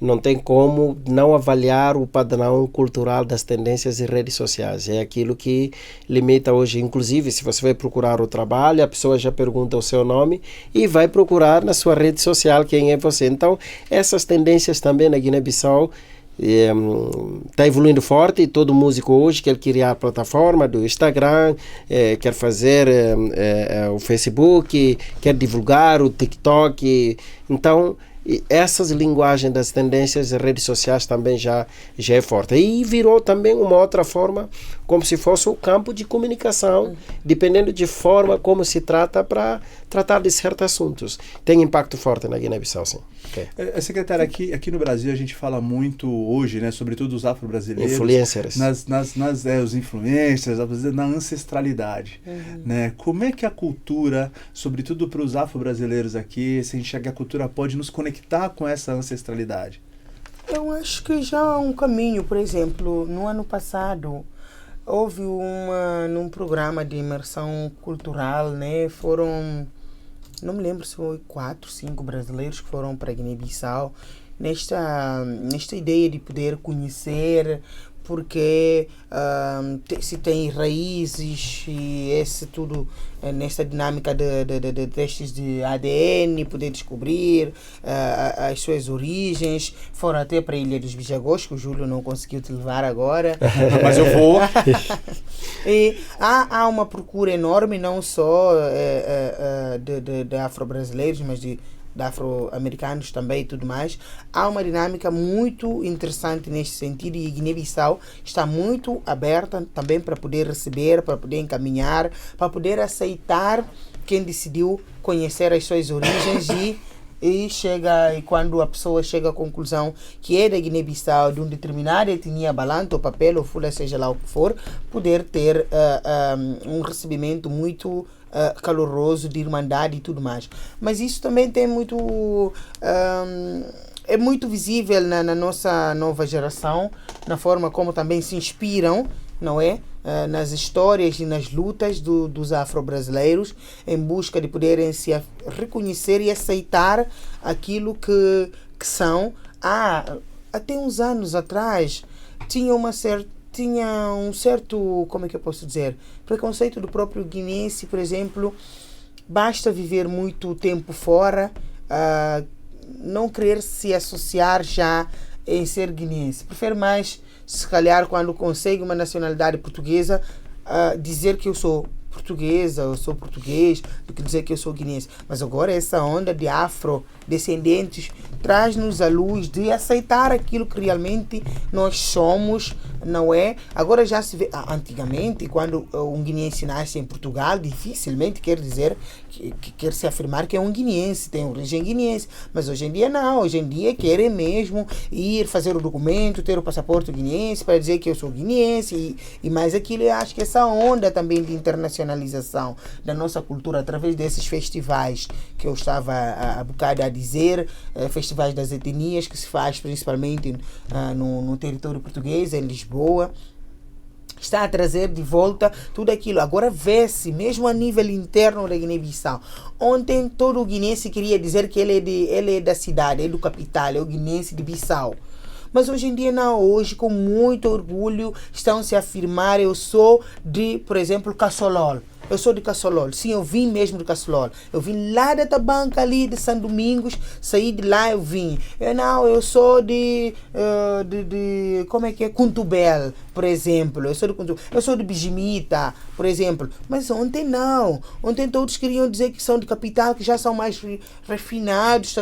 não tem como não avaliar o padrão cultural das tendências e redes sociais. É aquilo que limita hoje. Inclusive, se você vai procurar o trabalho, a pessoa já pergunta o seu nome e vai procurar na sua rede social quem é você. Então, essas tendências também na Guiné-Bissau está evoluindo forte. Todo músico hoje quer criar a plataforma do Instagram, quer fazer o Facebook, quer divulgar o TikTok. Então, essas linguagens das tendências das redes sociais também já é forte. E virou também uma outra forma, como se fosse o campo de comunicação, dependendo de forma como se trata para tratar de certos assuntos. Tem impacto forte na Guiné-Bissau, sim. Okay. Secretária, aqui no Brasil a gente fala muito hoje, né, sobretudo os afro-brasileiros, influencers, os influencers, na ancestralidade. Né? Como é que a cultura, sobretudo para os afro-brasileiros aqui, se enxerga, a cultura pode nos conectar com essa ancestralidade? Eu acho que já há um caminho. Por exemplo, no ano passado houve num programa de imersão cultural, né, não me lembro se foi 4, 5 brasileiros que foram para Guiné-Bissau nesta ideia de poder conhecer porque se tem raízes e esse tudo nessa dinâmica de testes de ADN, poder descobrir as suas origens. Foram até para a Ilha dos Bijagós, que o Júlio não conseguiu te levar agora. Mas eu vou. E há uma procura enorme, não só de afro-brasileiros, mas de afro-americanos também e tudo mais. Há uma dinâmica muito interessante neste sentido e Guiné-Bissau está muito aberta também para poder receber, para poder encaminhar, para poder aceitar quem decidiu conhecer as suas origens e quando a pessoa chega à conclusão que é da Guiné-Bissau, de uma determinada etnia, balante ou papel ou fula, seja lá o que for, poder ter um recebimento muito caloroso, de irmandade e tudo mais. Mas isso também tem muito é muito visível na nossa nova geração, na forma como também se inspiram, não é? Nas histórias e nas lutas dos afro-brasileiros em busca de poderem se reconhecer e aceitar aquilo que são. Até uns anos atrás tinha um certo, como é que eu posso dizer, preconceito do próprio guinense, por exemplo, basta viver muito tempo fora, não querer se associar já em ser guinense. Prefere mais, se calhar, quando consegue uma nacionalidade portuguesa, dizer que eu sou portuguesa, eu sou português, do que dizer que eu sou guinense. Mas agora essa onda de afrodescendentes traz-nos a luz de aceitar aquilo que realmente nós somos, não é? Agora já se vê, antigamente, quando um guineense nasce em Portugal, dificilmente quer dizer, quer se afirmar que é um guineense, tem origem guineense, mas hoje em dia não, hoje em dia querem mesmo ir fazer o documento, ter o passaporte guineense para dizer que eu sou guineense e mais aquilo. Eu acho que essa onda também de internacionalização da nossa cultura através desses festivais que eu estava há bocado a dizer, festivais das etnias que se faz principalmente no território português, em Lisboa, está a trazer de volta tudo aquilo. Agora vê-se, mesmo a nível interno da Guiné-Bissau. Ontem todo o guinense queria dizer que ele é da cidade, é do capital, é o guinense de Bissau. Mas hoje em dia não, hoje com muito orgulho estão-se a afirmar, eu sou de, por exemplo, Cassolol. Eu sou de Cassolol. Sim, eu vim mesmo de Cassolol. Eu vim lá da Tabanca ali de São Domingos, saí de lá, eu vim. Eu sou de como é que é? Cuntubel, por exemplo. Eu sou de Cuntubel. Eu sou de Bijimita, por exemplo. Mas ontem não. Ontem todos queriam dizer que são de capital, que já são mais refinados,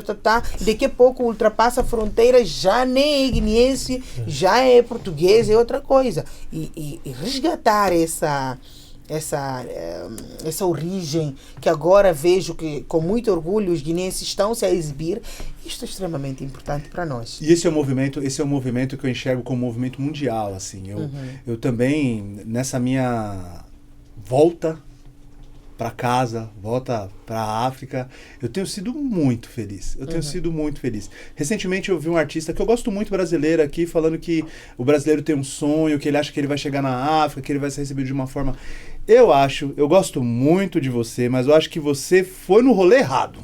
Daqui a pouco ultrapassa a fronteira, já nem é guineense, já é português, é outra coisa. E resgatar essa origem que agora vejo que com muito orgulho os guineenses estão-se a exibir, isto é extremamente importante para nós. E esse é um movimento que eu enxergo como um movimento mundial, assim. Eu também, nessa minha volta para casa, volta para a África, eu tenho sido muito feliz. Recentemente eu vi um artista que eu gosto muito, brasileiro, aqui, falando que o brasileiro tem um sonho, que ele acha que ele vai chegar na África, que ele vai ser recebido de uma forma... Eu gosto muito de você, mas eu acho que você foi no rolê errado.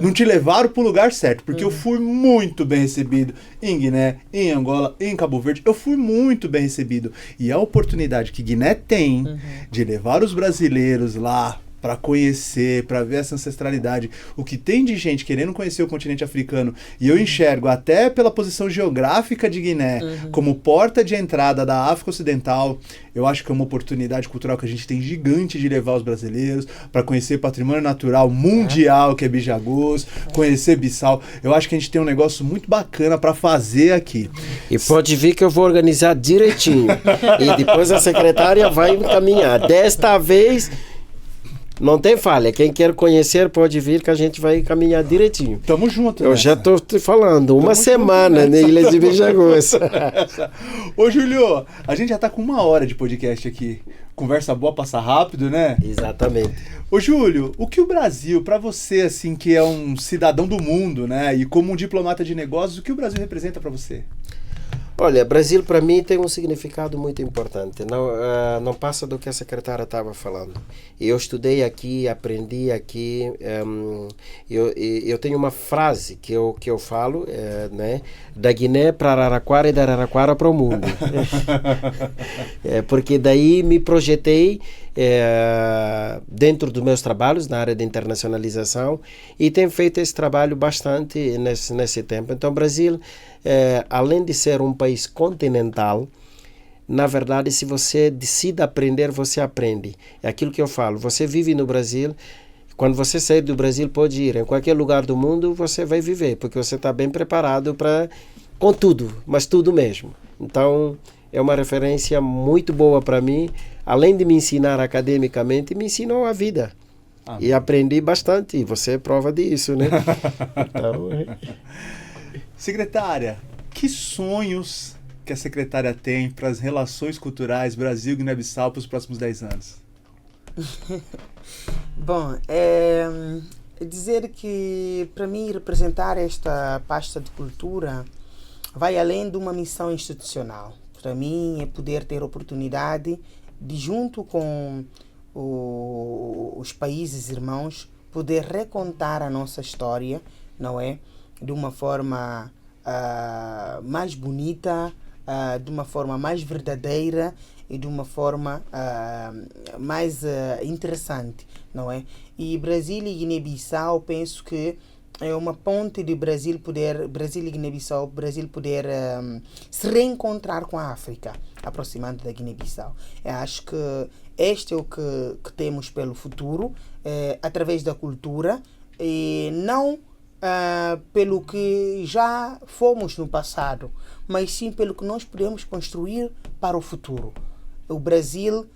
Não te levaram para o lugar certo, porque eu fui muito bem recebido em Guiné, em Angola, em Cabo Verde. Eu fui muito bem recebido. E a oportunidade que Guiné tem de levar os brasileiros lá para conhecer, para ver essa ancestralidade, o que tem de gente querendo conhecer o continente africano, e eu enxergo até pela posição geográfica de Guiné como porta de entrada da África Ocidental, eu acho que é uma oportunidade cultural que a gente tem gigante de levar os brasileiros para conhecer patrimônio natural mundial, que é Bijagos, conhecer Bissau. Eu acho que a gente tem um negócio muito bacana para fazer aqui. E pode vir que eu vou organizar direitinho. E depois a secretária vai encaminhar. Desta vez... não tem falha. Quem quer conhecer pode vir que a gente vai caminhar direitinho. Tamo junto. Eu já estou te falando, uma semana na Ilha de Bijagos. Ô, Júlio, a gente já tá com 1 hora de podcast aqui. Conversa boa, passa rápido, né? Exatamente. Ô, Júlio, o que o Brasil, para você, assim, que é um cidadão do mundo, né? E como um diplomata de negócios, o que o Brasil representa para você? Olha, Brasil para mim tem um significado muito importante. Não passa do que a secretária estava falando. Eu estudei aqui, aprendi aqui. Eu tenho uma frase que eu falo, né? Da Guiné para Araraquara e da Araraquara para o mundo. Porque daí me projetei dentro dos meus trabalhos na área de internacionalização e tenho feito esse trabalho bastante nesse tempo. Então, Brasil, além de ser um país continental, na verdade, se você decide aprender, você aprende. É aquilo que eu falo, você vive no Brasil, quando você sair do Brasil, pode ir em qualquer lugar do mundo, você vai viver, porque você está bem preparado com tudo, mas tudo mesmo. Então, é uma referência muito boa para mim, além de me ensinar academicamente, me ensinou a vida. E aprendi bastante, e você é prova disso, né? Então... Secretária, que sonhos que a secretária tem para as relações culturais Brasil e Guiné-Bissau para os próximos 10 anos? Bom, dizer que para mim representar esta pasta de cultura vai além de uma missão institucional. Para mim é poder ter oportunidade de, junto com os países irmãos, poder recontar a nossa história, não é? De uma forma mais bonita, de uma forma mais verdadeira e de uma forma mais interessante, não é? E Brasil e Guiné-Bissau, penso que é uma ponte de Brasil e Guiné-Bissau, Brasil poder se reencontrar com a África, aproximando da Guiné-Bissau. Eu acho que este é o que temos pelo futuro, através da cultura, e não pelo que já fomos no passado, mas sim pelo que nós podemos construir para o futuro. O Brasil,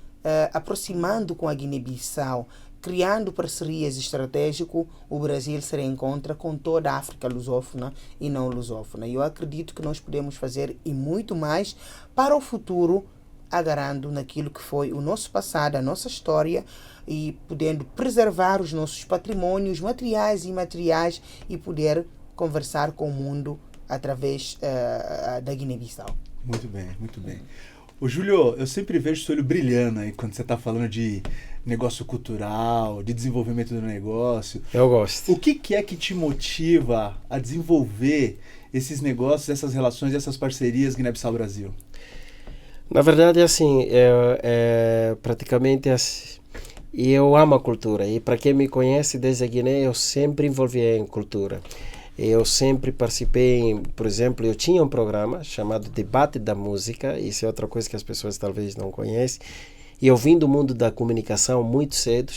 aproximando com a Guiné-Bissau, criando parcerias estratégicas, o Brasil se reencontra com toda a África lusófona e não lusófona. Eu acredito que nós podemos fazer e muito mais para o futuro, agarrando naquilo que foi o nosso passado, a nossa história, e podendo preservar os nossos patrimônios materiais e imateriais e poder conversar com o mundo através da Guiné-Bissau. Muito bem, muito bem. Ô Júlio, eu sempre vejo o seu olho brilhando aí quando você está falando de negócio cultural, de desenvolvimento do negócio. Eu gosto. O que é que te motiva a desenvolver esses negócios, essas relações, essas parcerias Guiné-Bissau-Brasil? Na verdade, assim, praticamente assim, eu amo a cultura. E para quem me conhece desde a Guiné, eu sempre envolvi em cultura. Eu sempre participei, por exemplo, eu tinha um programa chamado Debate da Música. Isso é outra coisa que as pessoas talvez não conhecem. E eu vim do mundo da comunicação muito cedo.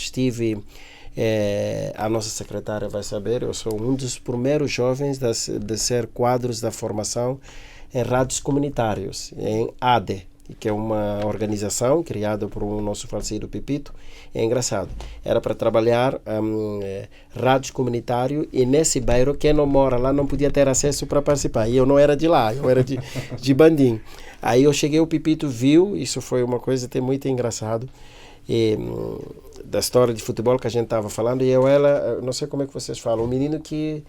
A nossa secretária vai saber, eu sou um dos primeiros jovens de ser quadros da formação em rádios comunitários, em ADE, que é uma organização criada por um nosso falecido Pepito. É engraçado, era para trabalhar rádio comunitário, e nesse bairro quem não mora lá não podia ter acesso para participar, e eu não era de lá, eu era de Bandim. Aí eu cheguei, o Pepito viu, isso foi uma coisa até muito engraçado, da história de futebol que a gente estava falando, e não sei como é que vocês falam, um menino que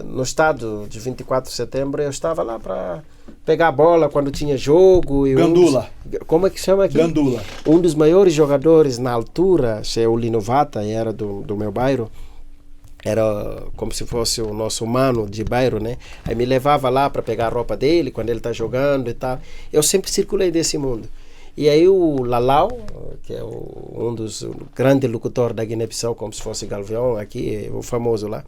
no estado de 24 de setembro eu estava lá para pegar a bola quando tinha jogo. Gandula. Como é que chama aqui? Gandula. Um dos maiores jogadores na altura, o Linovata, era do meu bairro. Era como se fosse o nosso mano de bairro, né? Aí me levava lá para pegar a roupa dele quando ele está jogando e tal. Eu sempre circulei desse mundo. E aí o Lalau, que é um dos grandes locutores da Guiné-Bissau, como se fosse Galvião aqui, o famoso lá.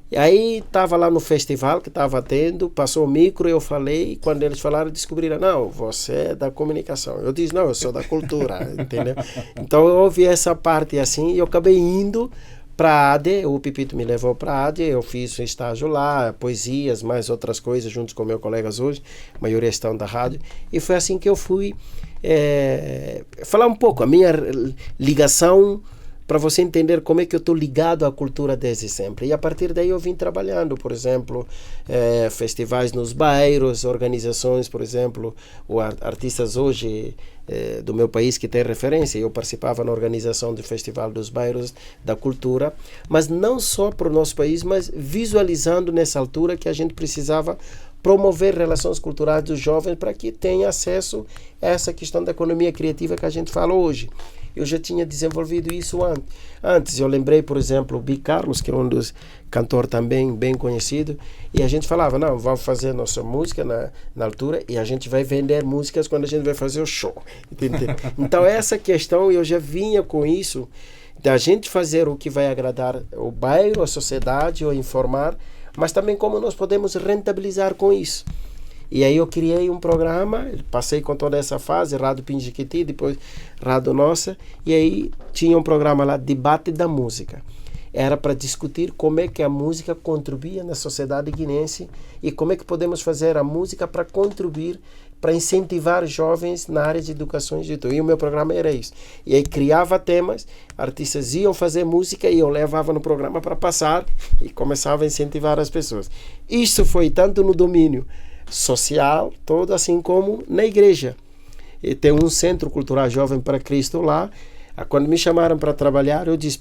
E aí estava lá no festival que estava tendo, passou o micro, eu falei, e quando eles falaram, descobriram, não, você é da comunicação. Eu disse, não, eu sou da cultura, entendeu? Então eu ouvi essa parte assim, e eu acabei indo para a ADE, o Pepito me levou para a ADE, eu fiz um estágio lá, poesias, mais outras coisas, juntos com meus colegas hoje, a maioria estão da rádio, e foi assim que eu fui falar um pouco, a minha ligação, para você entender como é que eu estou ligado à cultura desde sempre. E a partir daí eu vim trabalhando, por exemplo, festivais nos bairros, organizações, por exemplo, artistas hoje do meu país que tem referência. Eu participava na organização do Festival dos Bairros da Cultura, mas não só para o nosso país, mas visualizando nessa altura que a gente precisava promover relações culturais dos jovens para que tenham acesso a essa questão da economia criativa que a gente fala hoje. Eu já tinha desenvolvido isso antes. Eu lembrei, por exemplo, o Bi Carlos, que é um dos cantores também bem conhecido, e a gente falava, não, vamos fazer nossa música na altura e a gente vai vender músicas quando a gente vai fazer o show. Entendeu? Então essa questão, eu já vinha com isso, da gente fazer o que vai agradar o bairro, a sociedade, ou informar, mas também como nós podemos rentabilizar com isso. E aí eu criei um programa, passei com toda essa fase, Rádio Pinjiquiti, depois Rádio Nossa, e aí tinha um programa lá, Debate da Música. Era para discutir como é que a música contribuía na sociedade guinense e como é que podemos fazer a música para contribuir, para incentivar jovens na área de educação digital. E o meu programa era isso. E aí criava temas, artistas iam fazer música e eu levava no programa para passar e começava a incentivar as pessoas. Isso foi tanto no domínio social, todo assim como na igreja. E tem um Centro Cultural Jovem para Cristo lá. Quando me chamaram para trabalhar, eu disse,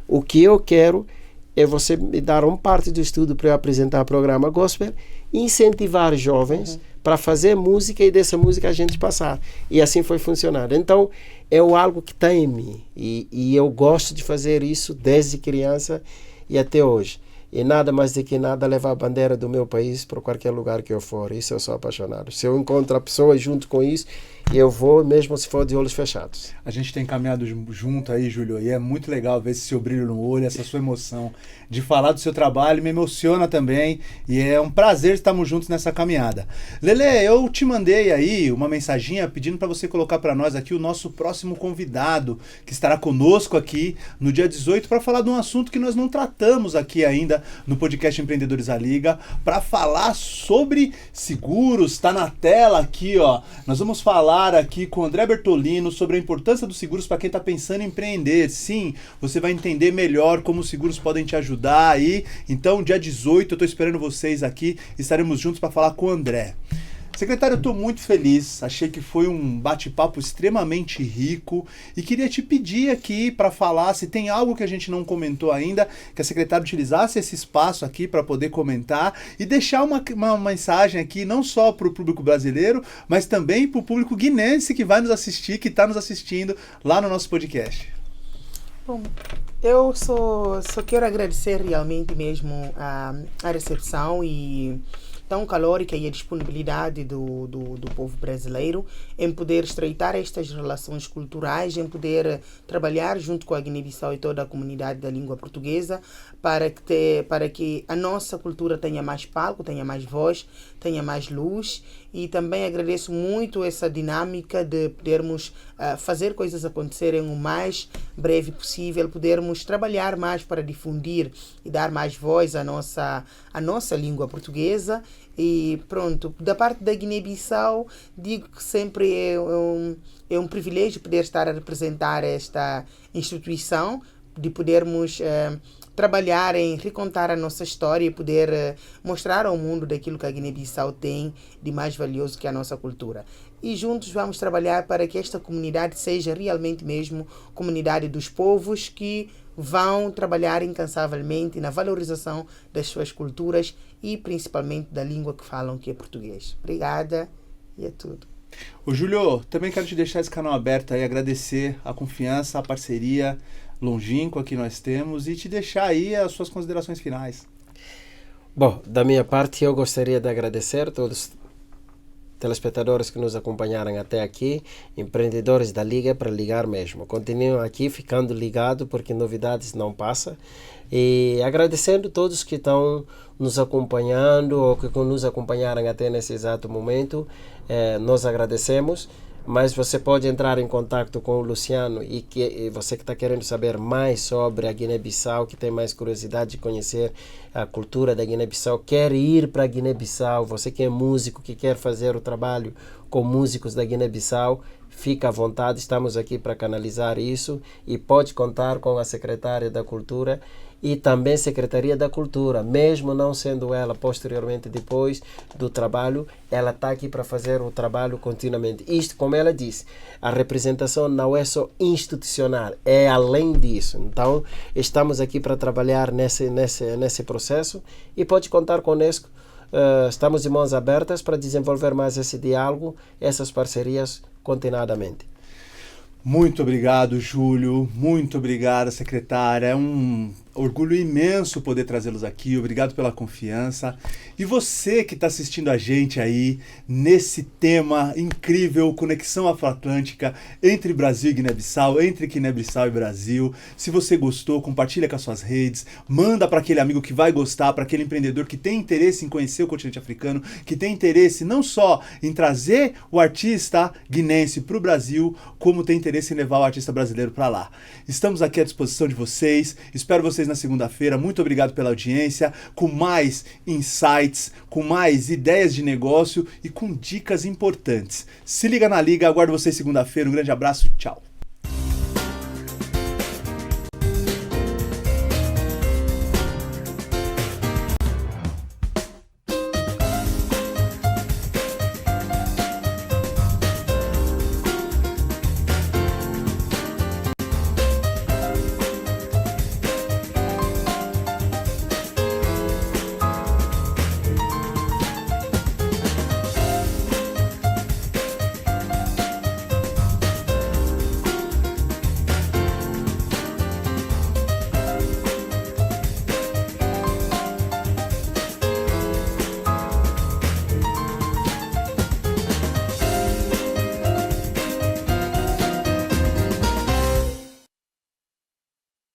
o que eu quero é você me dar uma parte do estudo para eu apresentar o programa gospel, incentivar jovens para fazer música e dessa música a gente passar. E assim foi funcionando. Então, é algo que está em mim. E eu gosto de fazer isso desde criança e até hoje. E nada mais do que nada levar a bandeira do meu país para qualquer lugar que eu for. Isso eu sou apaixonado. Se eu encontro a pessoa junto com isso, eu vou mesmo se for de olhos fechados. A gente tem caminhado junto aí, Júlio, e é muito legal ver esse seu brilho no olho, essa sua emoção de falar do seu trabalho, me emociona também, e é um prazer estarmos juntos nessa caminhada. Lelê, eu te mandei aí uma mensaginha pedindo para você colocar para nós aqui o nosso próximo convidado, que estará conosco aqui no dia 18 para falar de um assunto que nós não tratamos aqui ainda no podcast Empreendedores da Liga, para falar sobre seguros. Está na tela aqui, ó. Nós vamos falar aqui com o André Bertolino sobre a importância dos seguros para quem está pensando em empreender. Sim, você vai entender melhor como os seguros podem te ajudar aí. Então, dia 18, eu estou esperando vocês aqui. Estaremos juntos para falar com o André. Secretário, eu estou muito feliz, achei que foi um bate-papo extremamente rico e queria te pedir aqui para falar se tem algo que a gente não comentou ainda, que a secretária utilizasse esse espaço aqui para poder comentar e deixar uma mensagem aqui não só para o público brasileiro, mas também para o público guinense que vai nos assistir, que está nos assistindo lá no nosso podcast. Bom, eu só quero agradecer realmente mesmo a recepção e tão calórica e a disponibilidade do povo brasileiro em poder estreitar estas relações culturais, em poder trabalhar junto com a Guiné-Bissau e toda a comunidade da língua portuguesa para que a nossa cultura tenha mais palco, tenha mais voz, tenha mais luz. E também agradeço muito essa dinâmica de podermos fazer coisas acontecerem o mais breve possível, podermos trabalhar mais para difundir e dar mais voz à nossa língua portuguesa. E pronto, da parte da Guiné-Bissau, digo que sempre é um privilégio poder estar a representar esta instituição, de podermos trabalhar em recontar a nossa história e poder mostrar ao mundo daquilo que a Guiné-Bissau tem de mais valioso que a nossa cultura. E juntos vamos trabalhar para que esta comunidade seja realmente mesmo comunidade dos povos que vão trabalhar incansavelmente na valorização das suas culturas e principalmente da língua que falam, que é português. Obrigada e é tudo. Ô Júlio, também quero te deixar esse canal aberto aí, agradecer a confiança, a parceria longínqua que nós temos e te deixar aí as suas considerações finais. Bom, da minha parte eu gostaria de agradecer a todos os telespectadores que nos acompanharam até aqui, empreendedores da Liga, para ligar mesmo. Continuem aqui ficando ligado porque novidades não passam. E agradecendo a todos que estão nos acompanhando ou que nos acompanharam até nesse exato momento, nós agradecemos. Mas você pode entrar em contato com o Luciano e você que está querendo saber mais sobre a Guiné-Bissau, que tem mais curiosidade de conhecer a cultura da Guiné-Bissau, quer ir para a Guiné-Bissau, você que é músico, que quer fazer o trabalho com músicos da Guiné-Bissau, fica à vontade, estamos aqui para canalizar isso e pode contar com a Secretária da Cultura e também Secretaria da Cultura, mesmo não sendo ela posteriormente depois do trabalho, ela está aqui para fazer o trabalho continuamente. Isto, como ela disse, a representação não é só institucional, é além disso. Então, estamos aqui para trabalhar nesse processo e pode contar conosco. Estamos de mãos abertas para desenvolver mais esse diálogo, essas parcerias continuadamente. Muito obrigado, Júlio. Muito obrigado, secretária. É um orgulho imenso poder trazê-los aqui. Obrigado pela confiança. E você que está assistindo a gente aí nesse tema incrível, Conexão Afro-Atlântica entre Brasil e Guiné-Bissau, entre Guiné-Bissau e Brasil. Se você gostou, compartilha com as suas redes, manda para aquele amigo que vai gostar, para aquele empreendedor que tem interesse em conhecer o continente africano, que tem interesse não só em trazer o artista guinense para o Brasil, como tem interesse em levar o artista brasileiro para lá. Estamos aqui à disposição de vocês. Espero vocês na segunda-feira. Muito obrigado pela audiência, com mais insights, com mais ideias de negócio e com dicas importantes. Se liga na Liga, aguardo vocês segunda-feira. Um grande abraço, tchau.